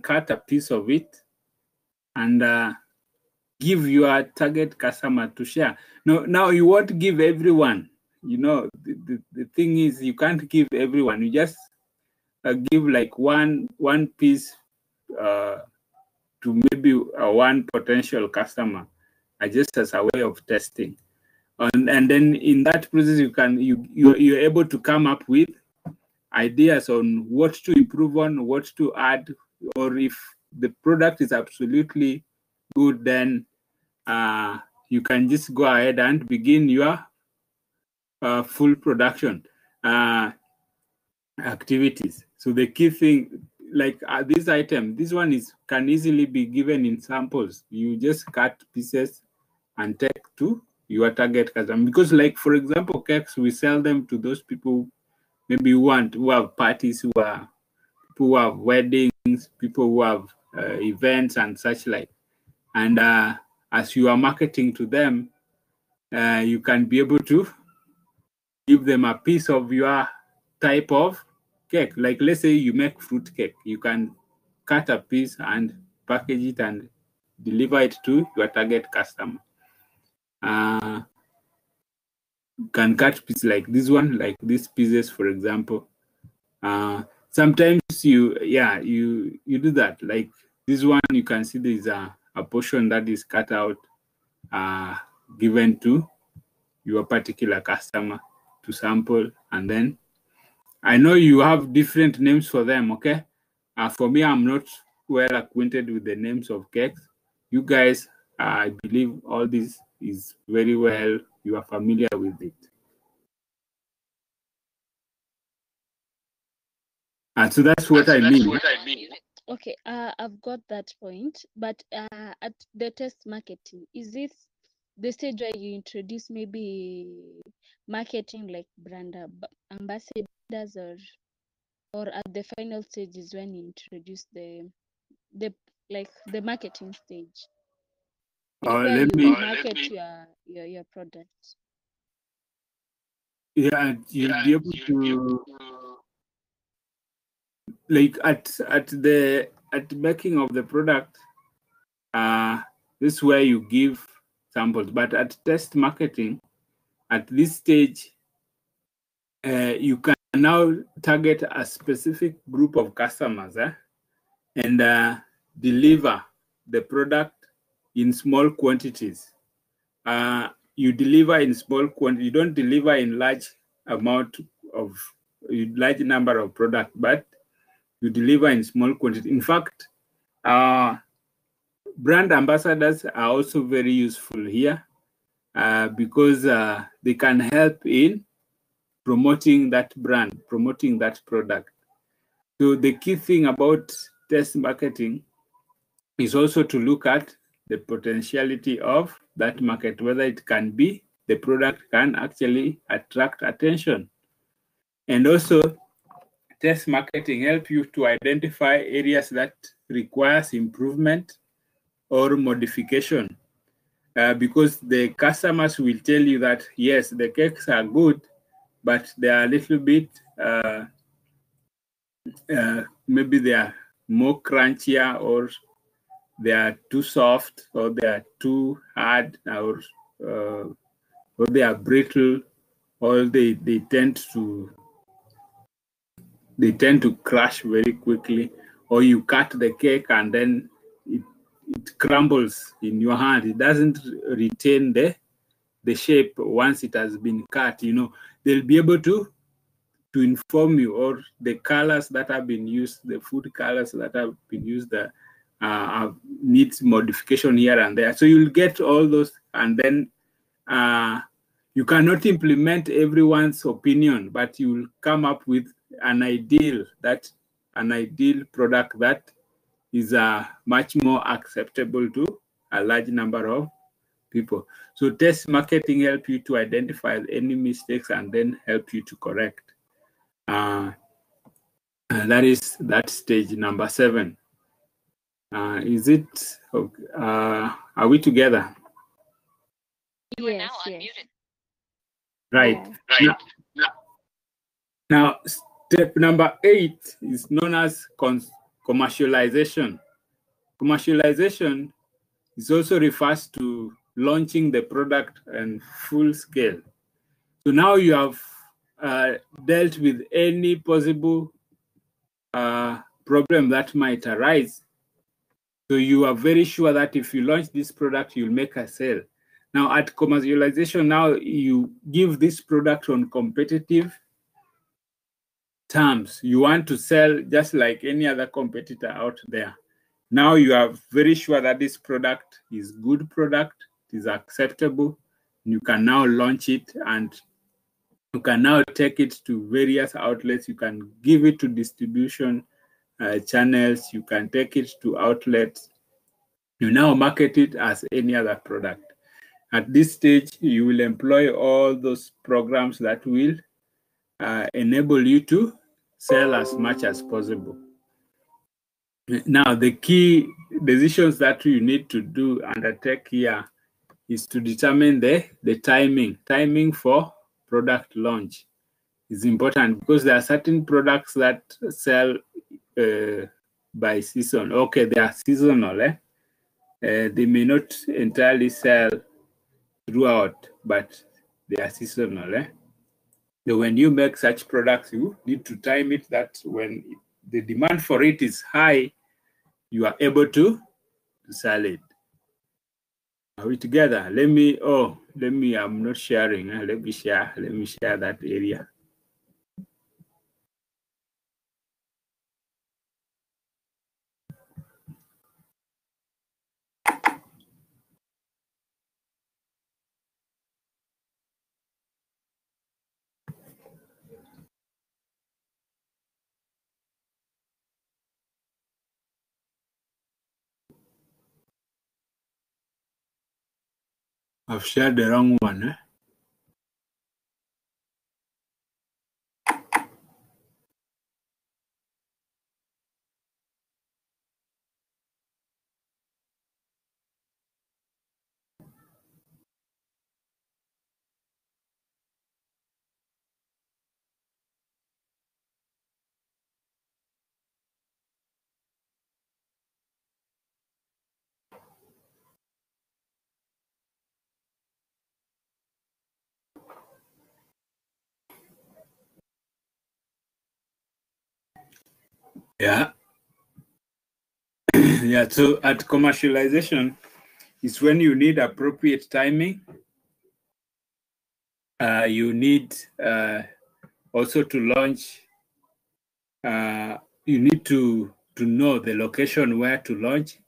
cut a piece of it and give your target customer to share. Now you won't give everyone. You know, the thing is, you can't give everyone. You just give like one piece to maybe one potential customer, just as a way of testing. And then in that process, you're able to come up with ideas on what to improve on, what to add, or if the product is absolutely good, then you can just go ahead and begin your full production activities. So the key thing, like this item, this one can easily be given in samples. You just cut pieces and take to your target customer. Because, like, for example, cakes, we sell them to those people maybe who have parties, people who have weddings, people who have events and such like. And as you are marketing to them, you can be able to give them a piece of your type of cake. Like, let's say you make fruit cake, you can cut a piece and package it and deliver it to your target customer. You can cut pieces like this one, like these pieces, for example. Sometimes you do that. Like this one, you can see there's a portion that is cut out, given to your particular customer to sample. And then I know you have different names for them, okay? For me, I'm not well acquainted with the names of cakes. You guys, I believe all this is very well, you are familiar with it. So that's what I mean. Okay, I've got that point. But at the test marketing, is this the stage where you introduce maybe marketing, like brand ambassadors, or at the final stages when you introduce the marketing stage, where Let you me market your product? Yeah, you'll be able to, like, at the making of the product, this is where you give samples. But at test marketing, at this stage, you can now target a specific group of customers and deliver the product in small quantities. You deliver in small quantity. You don't deliver in large amount of a large number of products, but you deliver in small quantity. In fact, brand ambassadors are also very useful here because they can help in promoting that brand, promoting that product. So the key thing about test marketing is also to look at the potentiality of that market, whether it can be, the product can actually attract attention. And also, test marketing help you to identify areas that requires improvement or modification, because the customers will tell you that, yes, the cakes are good, but they are a little bit, maybe they are more crunchier, or they are too soft, or they are too hard, or they are brittle, or they tend to crash very quickly, or you cut the cake and then it crumbles in your hand. It doesn't retain the shape once it has been cut. They'll be able to inform you, or the colors that have been used, the food colors that have been used, needs modification here and there. So you'll get all those, and then you cannot implement everyone's opinion, but you'll come up with an ideal product that is much more acceptable to a large number of people. So test marketing helps you to identify any mistakes and then help you to correct. And that stage number 7. Is it? Are we together? You are now Yes. unmuted. Right. Yeah. Now, step number 8 is known as commercialization. Commercialization is also refers to launching the product in full scale. So now you have dealt with any possible problem that might arise. So you are very sure that if you launch this product, you'll make a sale. Now at commercialization, now you give this product on competitive terms. You want to sell just like any other competitor out there. Now you are very sure that this product is good product, it is acceptable. You can now launch it, and you can now take it to various outlets. You can give it to distribution channels. You can take it to outlets. You now market it as any other product. At this stage, you will employ all those programs that will enable you to sell as much as possible. Now, the key decisions that you need to undertake here is to determine the timing. Timing for product launch is important, because there are certain products that sell by season. Okay, they are seasonal. They may not entirely sell throughout, but they are seasonal. So when you make such products, you need to time it that when the demand for it is high, you are able to sell it. Are we together? I'm not sharing. Let me share that area. I've shared the wrong one. Yeah. Yeah, so at commercialization is when you need appropriate timing. You need Also to launch, you need to know the location where to launch,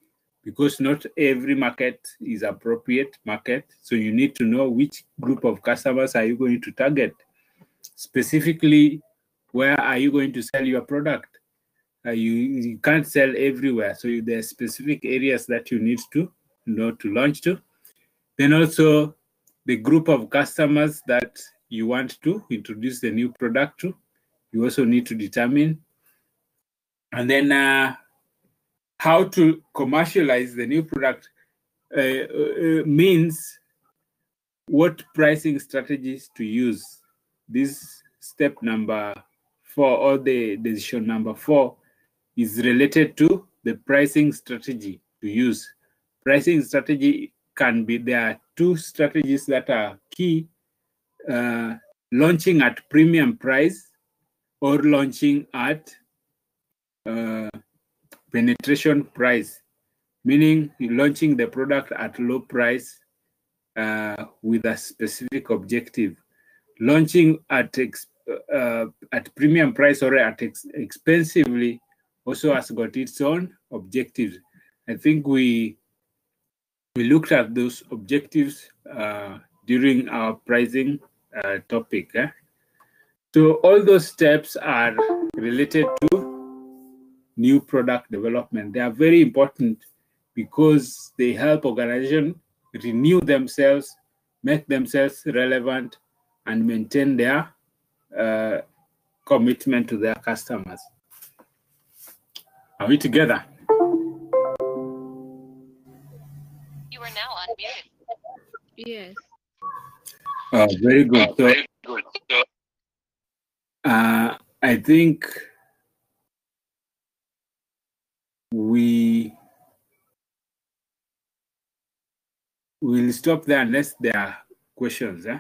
because not every market is appropriate market. So you need to know which group of customers are you going to target. Specifically, where are you going to sell your product? You can't sell everywhere. So there are specific areas that you need to know to launch to. Then also the group of customers that you want to introduce the new product to, you also need to determine. And then how to commercialize the new product means what pricing strategies to use. This step number 4, or the decision number 4, is related to the pricing strategy to use. Pricing strategy can be, there are 2 strategies that are key: launching at premium price or launching at penetration price, meaning launching the product at low price with a specific objective. Launching at premium price or at expensively also has got its own objectives. I think we looked at those objectives during our pricing topic. So all those steps are related to new product development. They are very important because they help organizations renew themselves, make themselves relevant, and maintain their commitment to their customers. Are we together? You are now unmuted. Yes. Oh, very good. So, I think we will stop there unless there are questions. You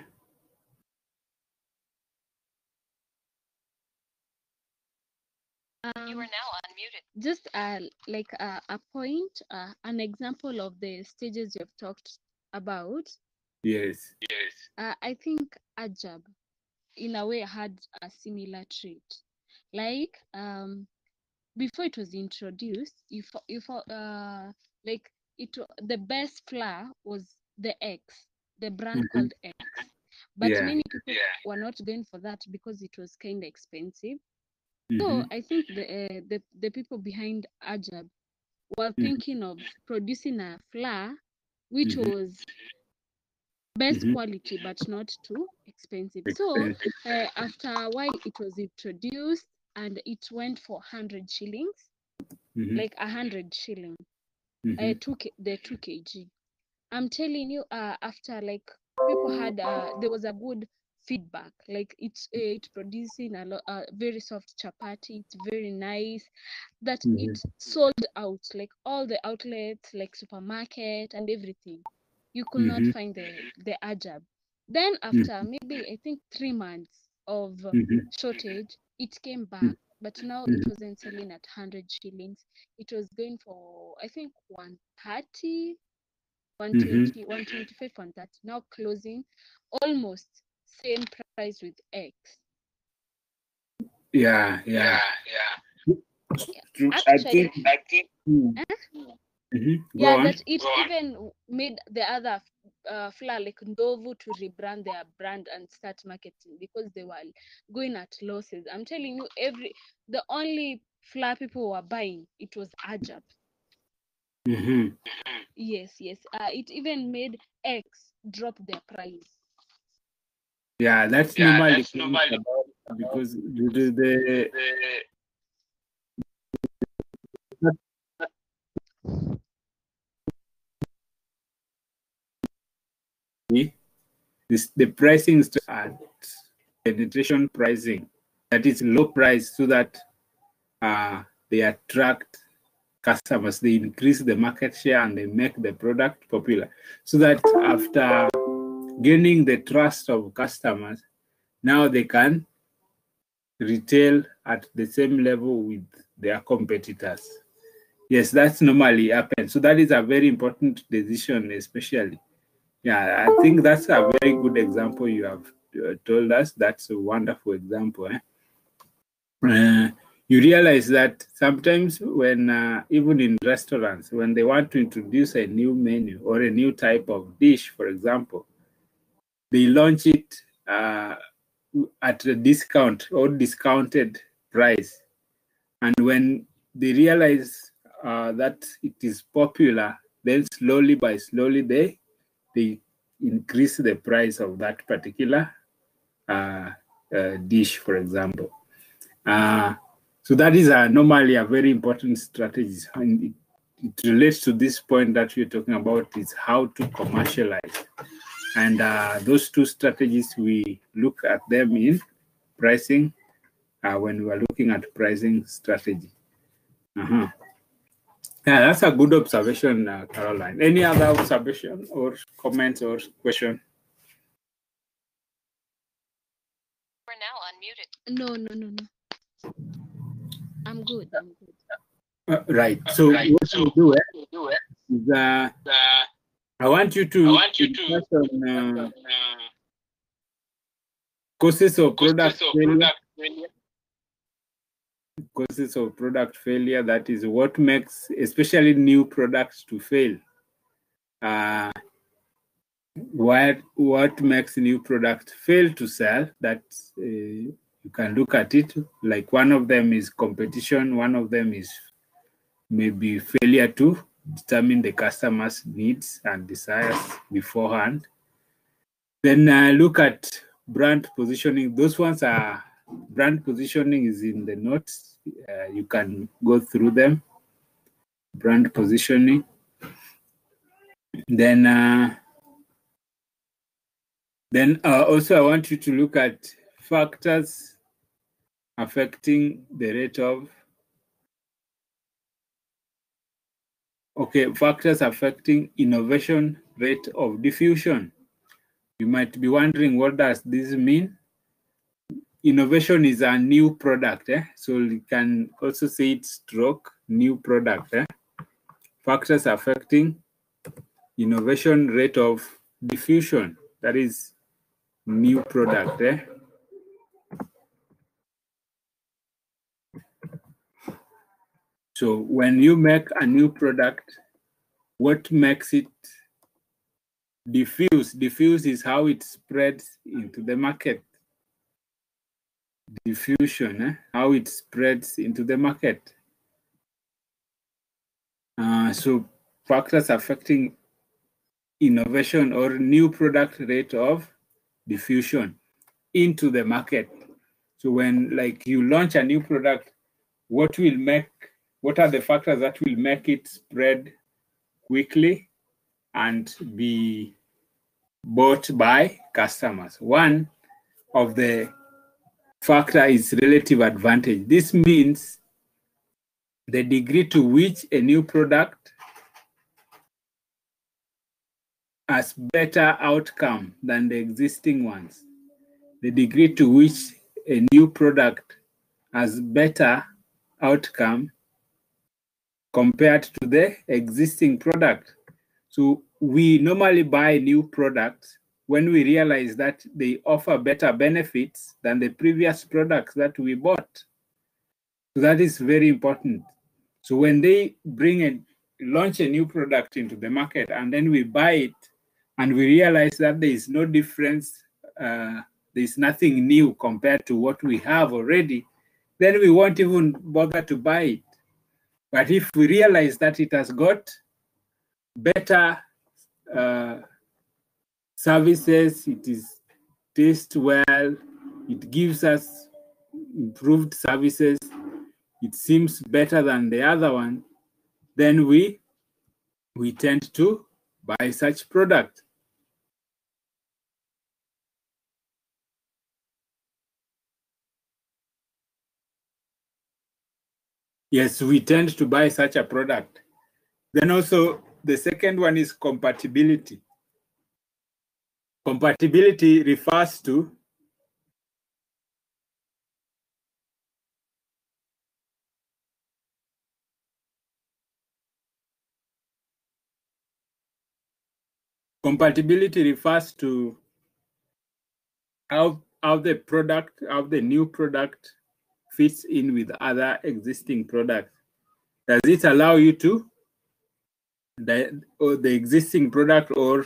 are now unmuted. Just like a point, an example of the stages you've talked about. Yes. I think Ajab, in a way, had a similar trait. Like before it was introduced, like the best flour was the X, the brand called X. But many people were not going for that because it was kind of expensive. So I think the people behind Ajab were thinking of producing a flour which was best quality but not too expensive. So after a while it was introduced and it went for 100 shillings, like 100 shillings, the 2 kg. I'm telling you, after like people had there was a good feedback, like it's producing a lot, very soft chapati. It's very nice. That it sold out, like all the outlets, like supermarket and everything. You could not find the Ajab. Then after maybe I think 3 months of shortage, it came back. But now it wasn't selling at 100 shillings. It was going for I think 130. 120, 125, 130. Now closing almost same price with X. Yeah. Actually, I think that it even made the other flour like Ndovu to rebrand their brand and start marketing because they were going at losses. I'm telling you, the only flour people were buying, it was Ajab. Yes. It even made X drop their price. Yeah, that's normally because the pricing at penetration pricing, that is low price, so that they attract customers, they increase the market share and they make the product popular, so that after gaining the trust of customers, now they can retail at the same level with their competitors. Yes, that's normally happens. So that is a very important decision, especially. Yeah, I think that's a very good example you have told us. That's a wonderful example. You realize that sometimes when, even in restaurants, when they want to introduce a new menu or a new type of dish, for example, they launch it at a discount or discounted price. And when they realize that it is popular, then slowly by slowly they increase the price of that particular dish, for example. So that is normally a very important strategy. And it relates to this point that we're talking about, is how to commercialize. And those two strategies, we look at them in pricing when we are looking at pricing strategy. Yeah, that's a good observation, Caroline. Any other observation or comment or question? We're now unmuted. No. I'm good. Right. So what we do is I want you to touch on causes of product failure. Causes of product failure, that is what makes especially new products to fail. What makes new product fail to sell, that you can look at it. Like one of them is competition, one of them is maybe failure to determine the customer's needs and desires beforehand. Then look at brand positioning. Those ones are, brand positioning is in the notes. You can go through them. Brand positioning. Then also I want you to look at factors affecting the rate of, factors affecting innovation rate of diffusion. You might be wondering, what does this mean? Innovation is a new product, so you can also say it stroke new product. Factors affecting innovation rate of diffusion, that is new product. So when you make a new product, what makes it diffuse? Diffuse is how it spreads into the market. Diffusion, how it spreads into the market. So factors affecting innovation or new product rate of diffusion into the market. So when you launch a new product, what are the factors that will make it spread quickly and be bought by customers? One of the factor is relative advantage. This means the degree to which a new product has better outcome than the existing ones. The degree to which a new product has better outcome compared to the existing product. So we normally buy new products when we realize that they offer better benefits than the previous products that we bought. So that is very important. So when they launch a new product into the market and then we buy it and we realize that there is no difference, there is nothing new compared to what we have already, then we won't even bother to buy it. But if we realize that it has got better services, it is tastes well, it gives us improved services, it seems better than the other one, then we tend to buy such product. Yes, we tend to buy such a product. Then also the second one is compatibility. Compatibility refers to how the new product fits in with other existing products. Does it allow you to the existing product or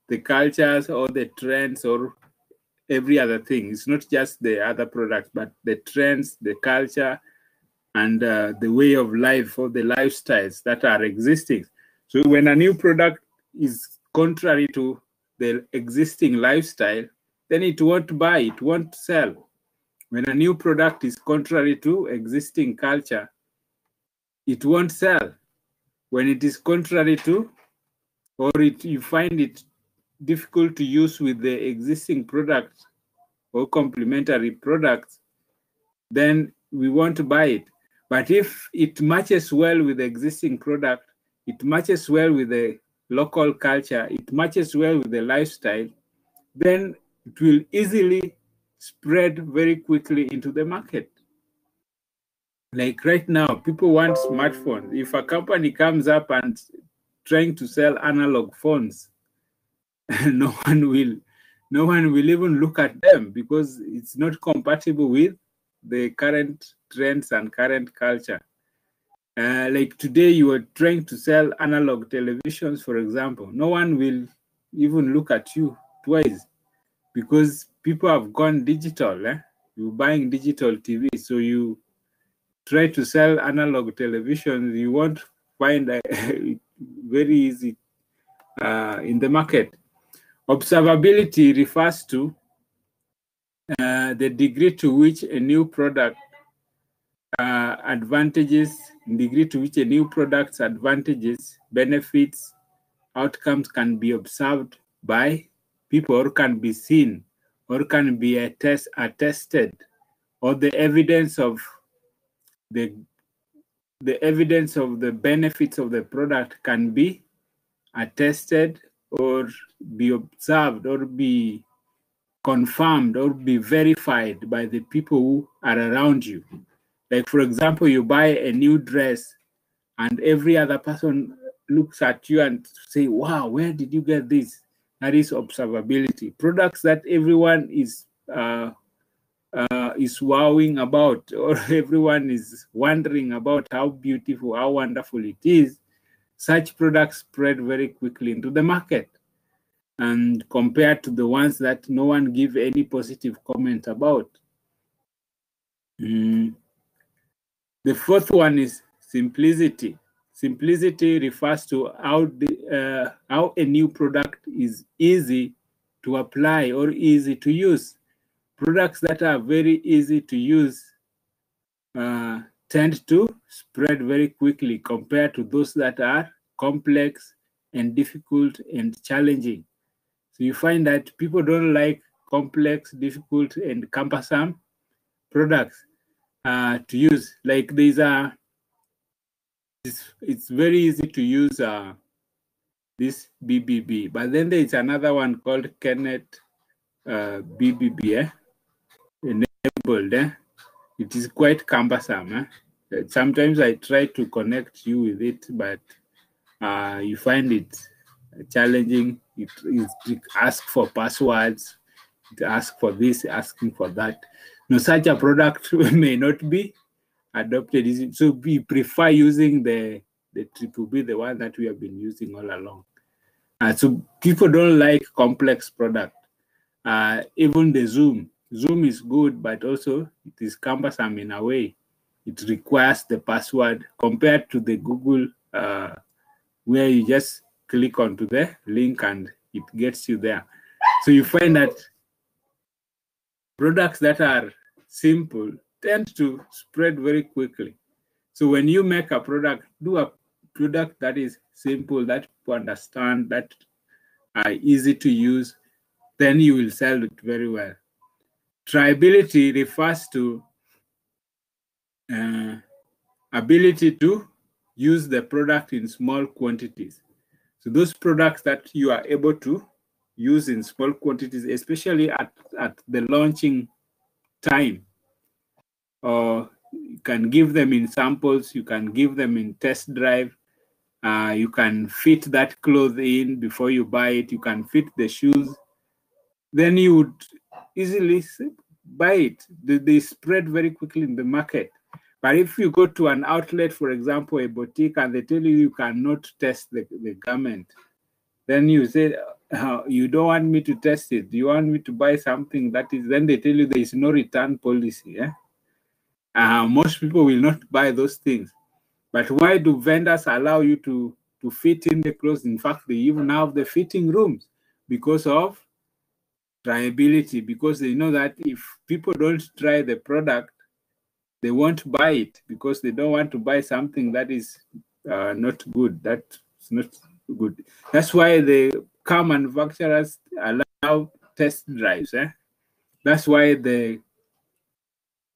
the cultures or the trends or every other thing? It's not just the other product, but the trends, the culture, and the way of life or the lifestyles that are existing. So when a new product is contrary to the existing lifestyle, then it won't buy, it won't sell. When a new product is contrary to existing culture, it won't sell. When it is contrary to, or you find it difficult to use with the existing product or complementary products, then we won't buy it. But if it matches well with the existing product, it matches well with the local culture, it matches well with the lifestyle, then it will easily spread very quickly into the market. Like right now, people want smartphones. If a company comes up and trying to sell analog phones, no one will even look at them because it's not compatible with the current trends and current culture. Like today, you are trying to sell analog televisions, for example. No one will even look at you twice because people have gone digital. You're buying digital TV, so you try to sell analog televisions, you won't find it very easy in the market. Observability refers to the degree to which a new product advantages, benefits, outcomes can be observed by people or can be seen or can be attested, or the evidence of the benefits of the product can be attested or be observed or be confirmed or be verified by the people who are around you. Like, for example, you buy a new dress and every other person looks at you and say, wow, where did you get this? That is observability. Products that everyone is wowing about, or everyone is wondering about how beautiful, how wonderful it is, such products spread very quickly into the market. And compared to the ones that no one give any positive comment about. The fourth one is simplicity. Simplicity refers to how a new product is easy to apply or easy to use. Products that are very easy to use tend to spread very quickly compared to those that are complex and difficult and challenging. So you find that people don't like complex, difficult, and cumbersome products to use. Like it's very easy to use this BBB, but then there's another one called Kenneth BBB, enabled. It is quite cumbersome. Sometimes I try to connect you with it, but you find it challenging. It asks for passwords, it asks for this, asking for that. No, such a product may not be adopted. So we prefer using the BBB, the one that we have been using all along. So people don't like complex product. Even the Zoom is good, but also it is cumbersome in a way. It requires the password compared to the Google, where you just click onto the link and it gets you there. So you find that products that are simple tend to spread very quickly. So when you make a product, do a product that is simple, that people understand, that are easy to use, then you will sell it very well. Triability refers to ability to use the product in small quantities. So those products that you are able to use in small quantities, especially at the launching time, or you can give them in samples, you can give them in test drive, you can fit that cloth in before you buy it, you can fit the shoes, then you would easily buy it. They spread very quickly in the market. But if you go to an outlet, for example, a boutique, and they tell you you cannot test the garment, then you say, you don't want me to test it. Do you want me to buy something that is, then they tell you there is no return policy. Most people will not buy those things. But why do vendors allow you to fit in the clothes? In fact, they even have the fitting rooms because of tryability, because they know that if people don't try the product, they won't buy it because they don't want to buy something that is not good. That's not good. That's why the car manufacturers allow test drives. That's why the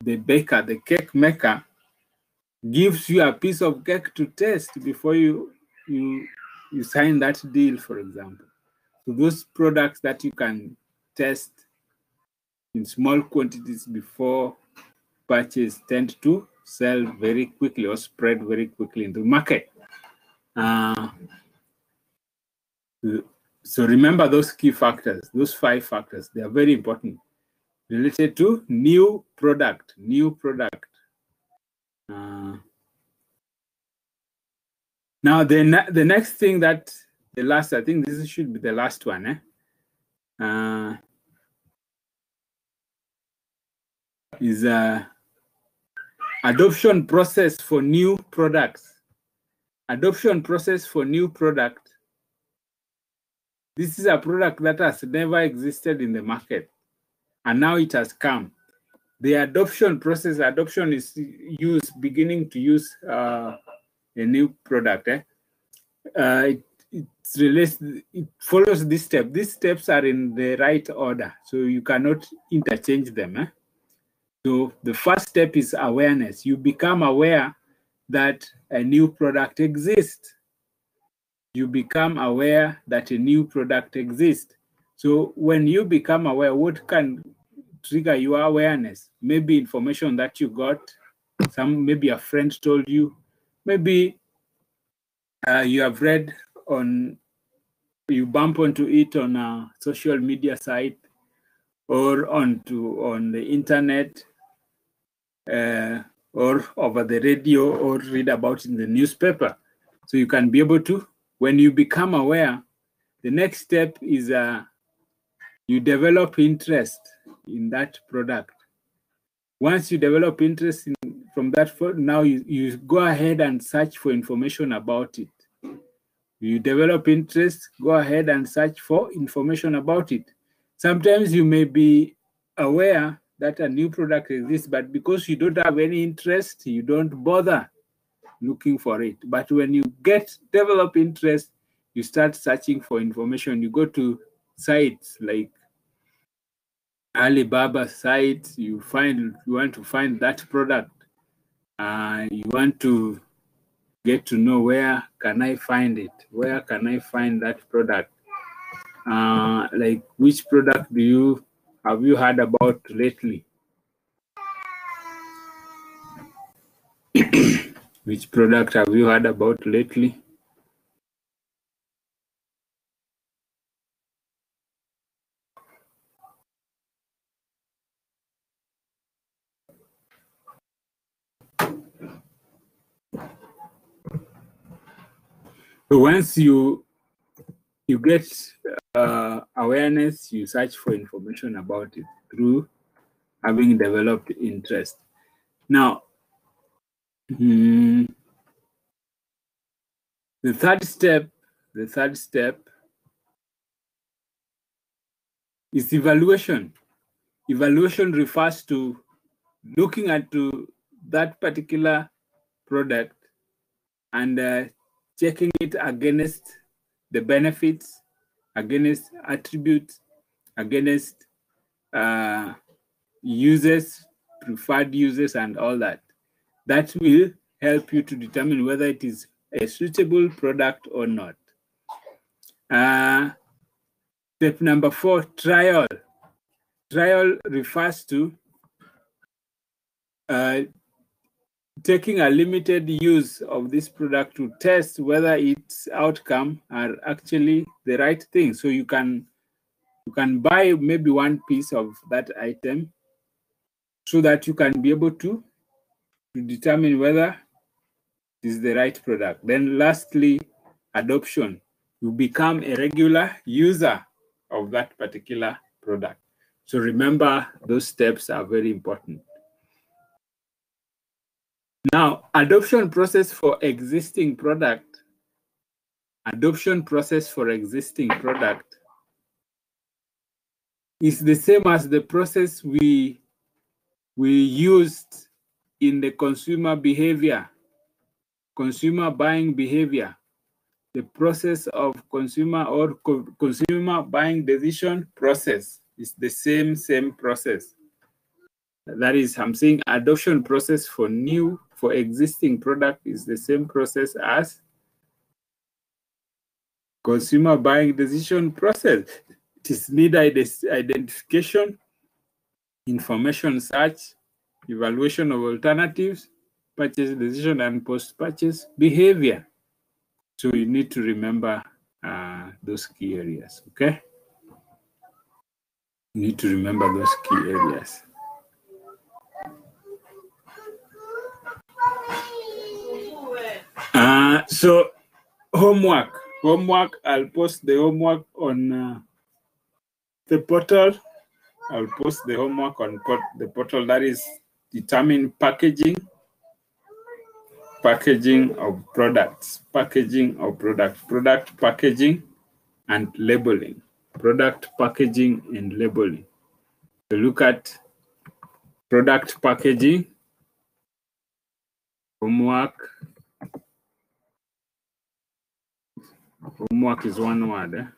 baker, the cake maker, gives you a piece of cake to test before you sign that deal, for example. So those products that you can test in small quantities before purchase tend to sell very quickly or spread very quickly in the market. So remember those key factors, those 5 factors. They are very important related to new product. Now the next thing that the last, I think this should be the last one. Is adoption process for new products. Adoption process for new product. This is a product that has never existed in the market, and now it has come. The adoption process, adoption is beginning to use a new product. It follows this step. These steps are in the right order, so you cannot interchange them. So the first step is awareness. You become aware that a new product exists. You become aware that a new product exists. So when you become aware, what can trigger your awareness? Maybe information that you got, maybe a friend told you, maybe you have read you bump onto it on a social media site or on the internet, or over the radio, or read about it in the newspaper. So you can be able to, when you become aware, the next step is you develop interest in that product. Once you develop interest from that, now you go ahead and search for information about it. You develop interest, go ahead and search for information about it. Sometimes you may be aware that a new product exists, but because you don't have any interest, you don't bother looking for it. But when you develop interest, you start searching for information. You go to sites like Alibaba sites, you want to find that product. You want to get to know, where can I find it? Where can I find that product? Like, which product have you heard about lately? Which product have you heard about lately? So once you get awareness, you search for information about it through having developed interest. Now, the third step is evaluation. Evaluation refers to looking at that particular product and checking it against the benefits, against attributes, against users, preferred users, and all that. That will help you to determine whether it is a suitable product or not. Step number 4, trial. Trial refers to taking a limited use of this product to test whether its outcome are actually the right thing. So you can You can buy maybe one piece of that item so that you can be able to determine whether it is the right product. Then lastly, adoption. You become a regular user of that particular product. So remember, those steps are very important. Now, adoption process for existing product. Adoption process for existing product is the same as the process we used in the consumer behavior, consumer buying behavior. The process of consumer or consumer buying decision process is the same process. That is, I'm saying adoption process for existing product is the same process as consumer buying decision process. It is need identification, information search, evaluation of alternatives, purchase decision, and post-purchase behavior. So you need to remember those key areas, okay? You need to remember those key areas. So homework, I'll post the homework on the portal. I'll post the homework on the portal. That is determine packaging of products, product packaging and labeling, product packaging and labeling. So look at product packaging, homework. Homework is one word.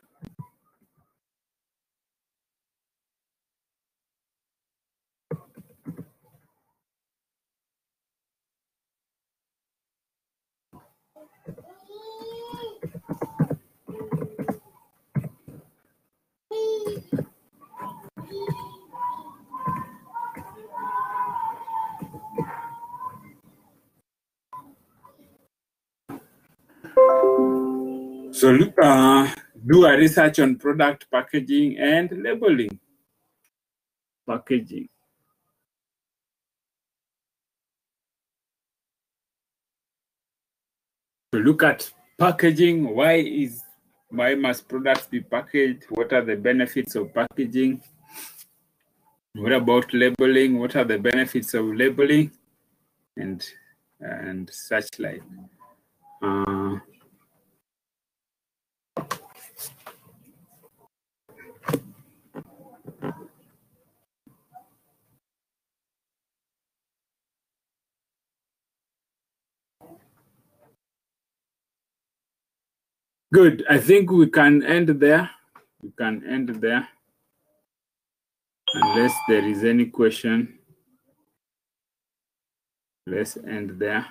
So do a research on product packaging and labeling. Packaging. So look at packaging. Why must products be packaged? What are the benefits of packaging? What about labeling? What are the benefits of labeling? And such like. Good. I think we can end there. We can end there. Unless there is any question. Let's end there.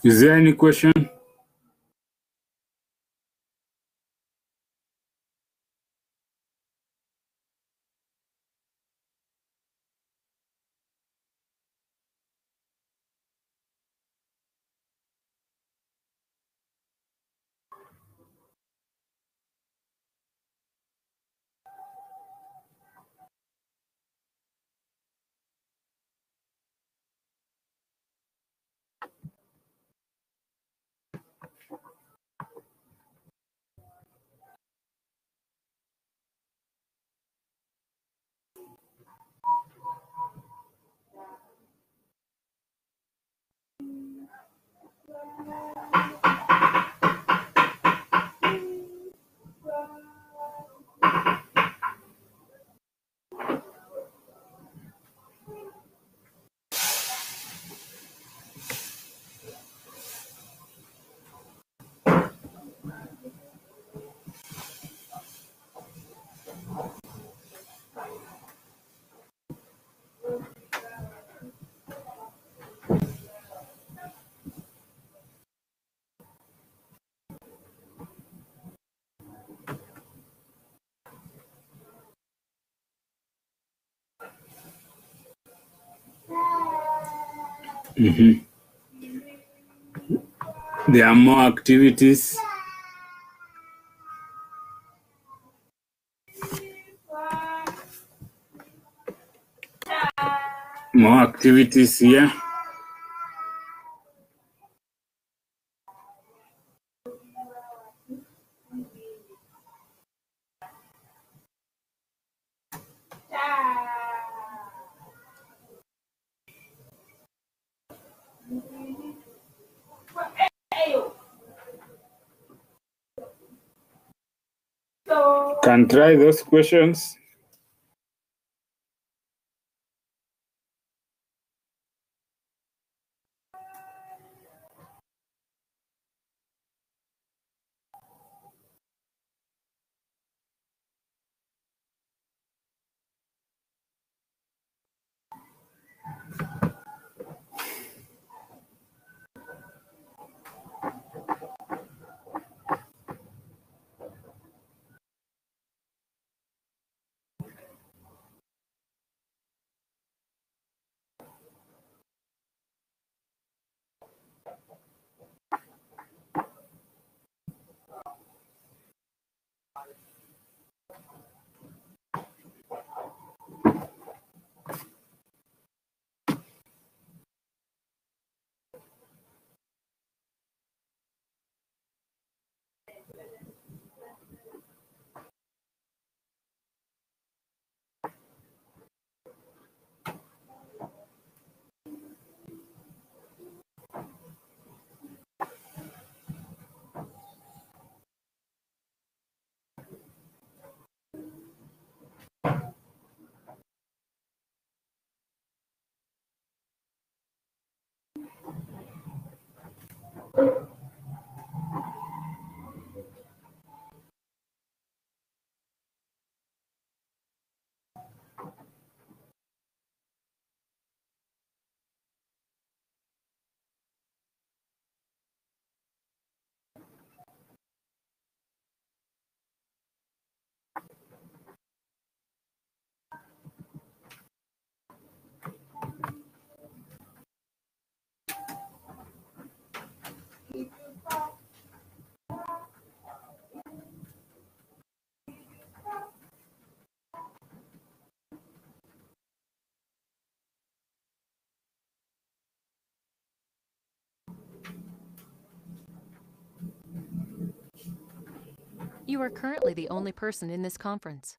Is there any question? Mhm. There are more activities. More activities here. Can try those questions. You are currently the only person in this conference.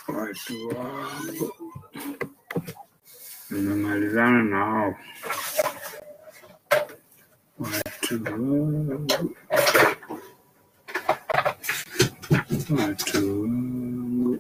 Watu wangu nimemalizana nao. Watu wangu, watu wangu.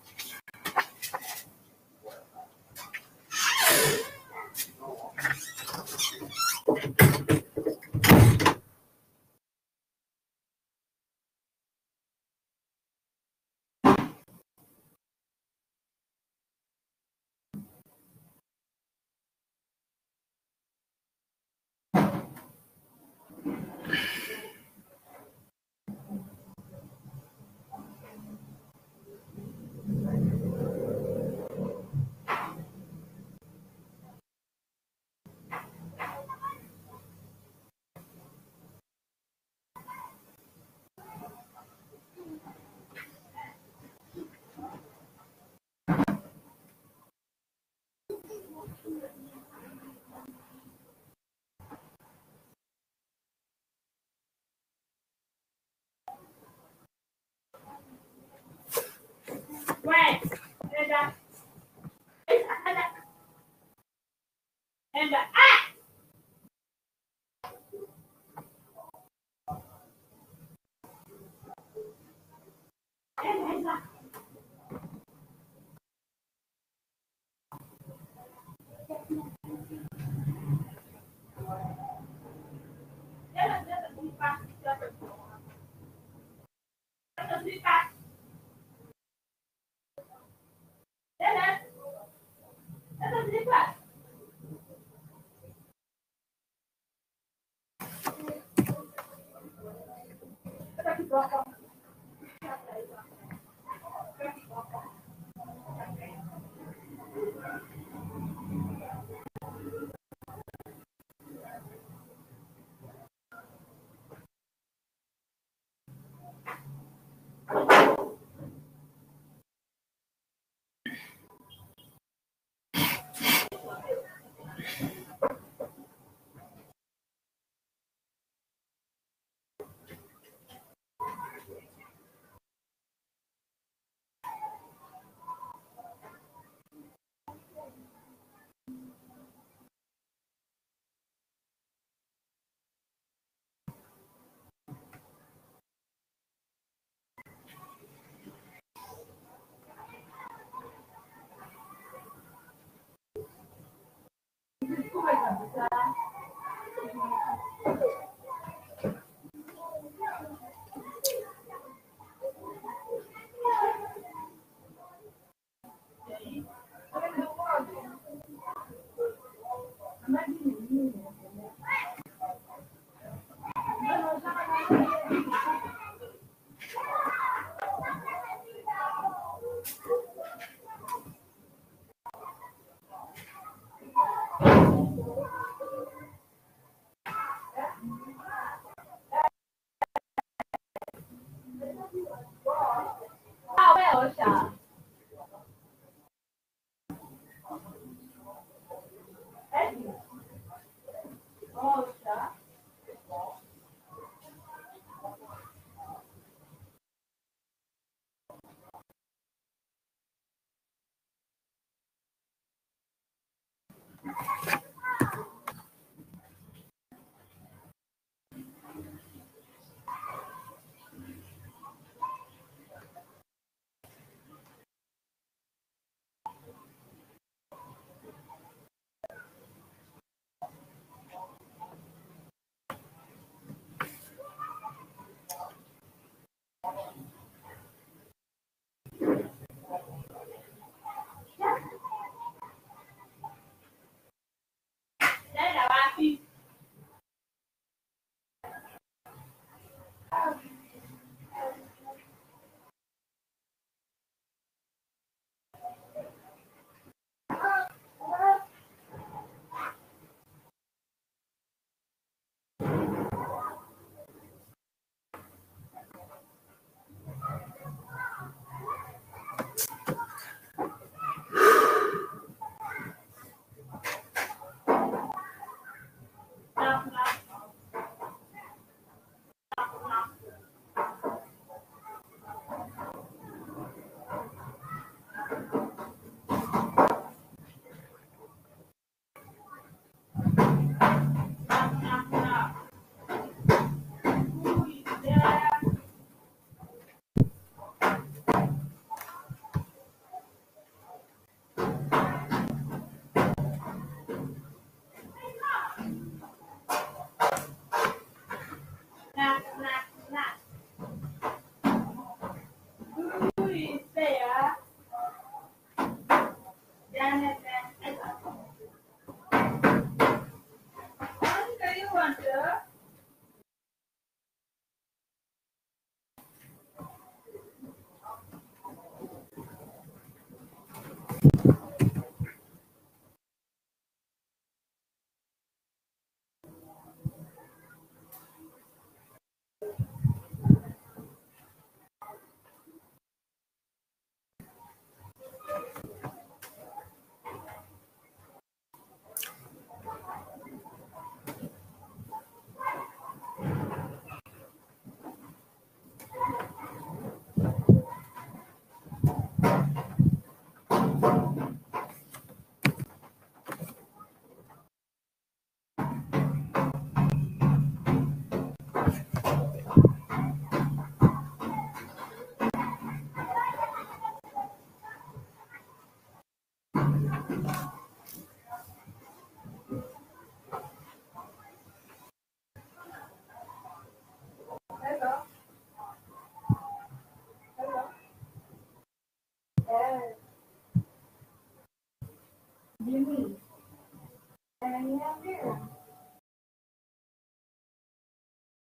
Jimmy.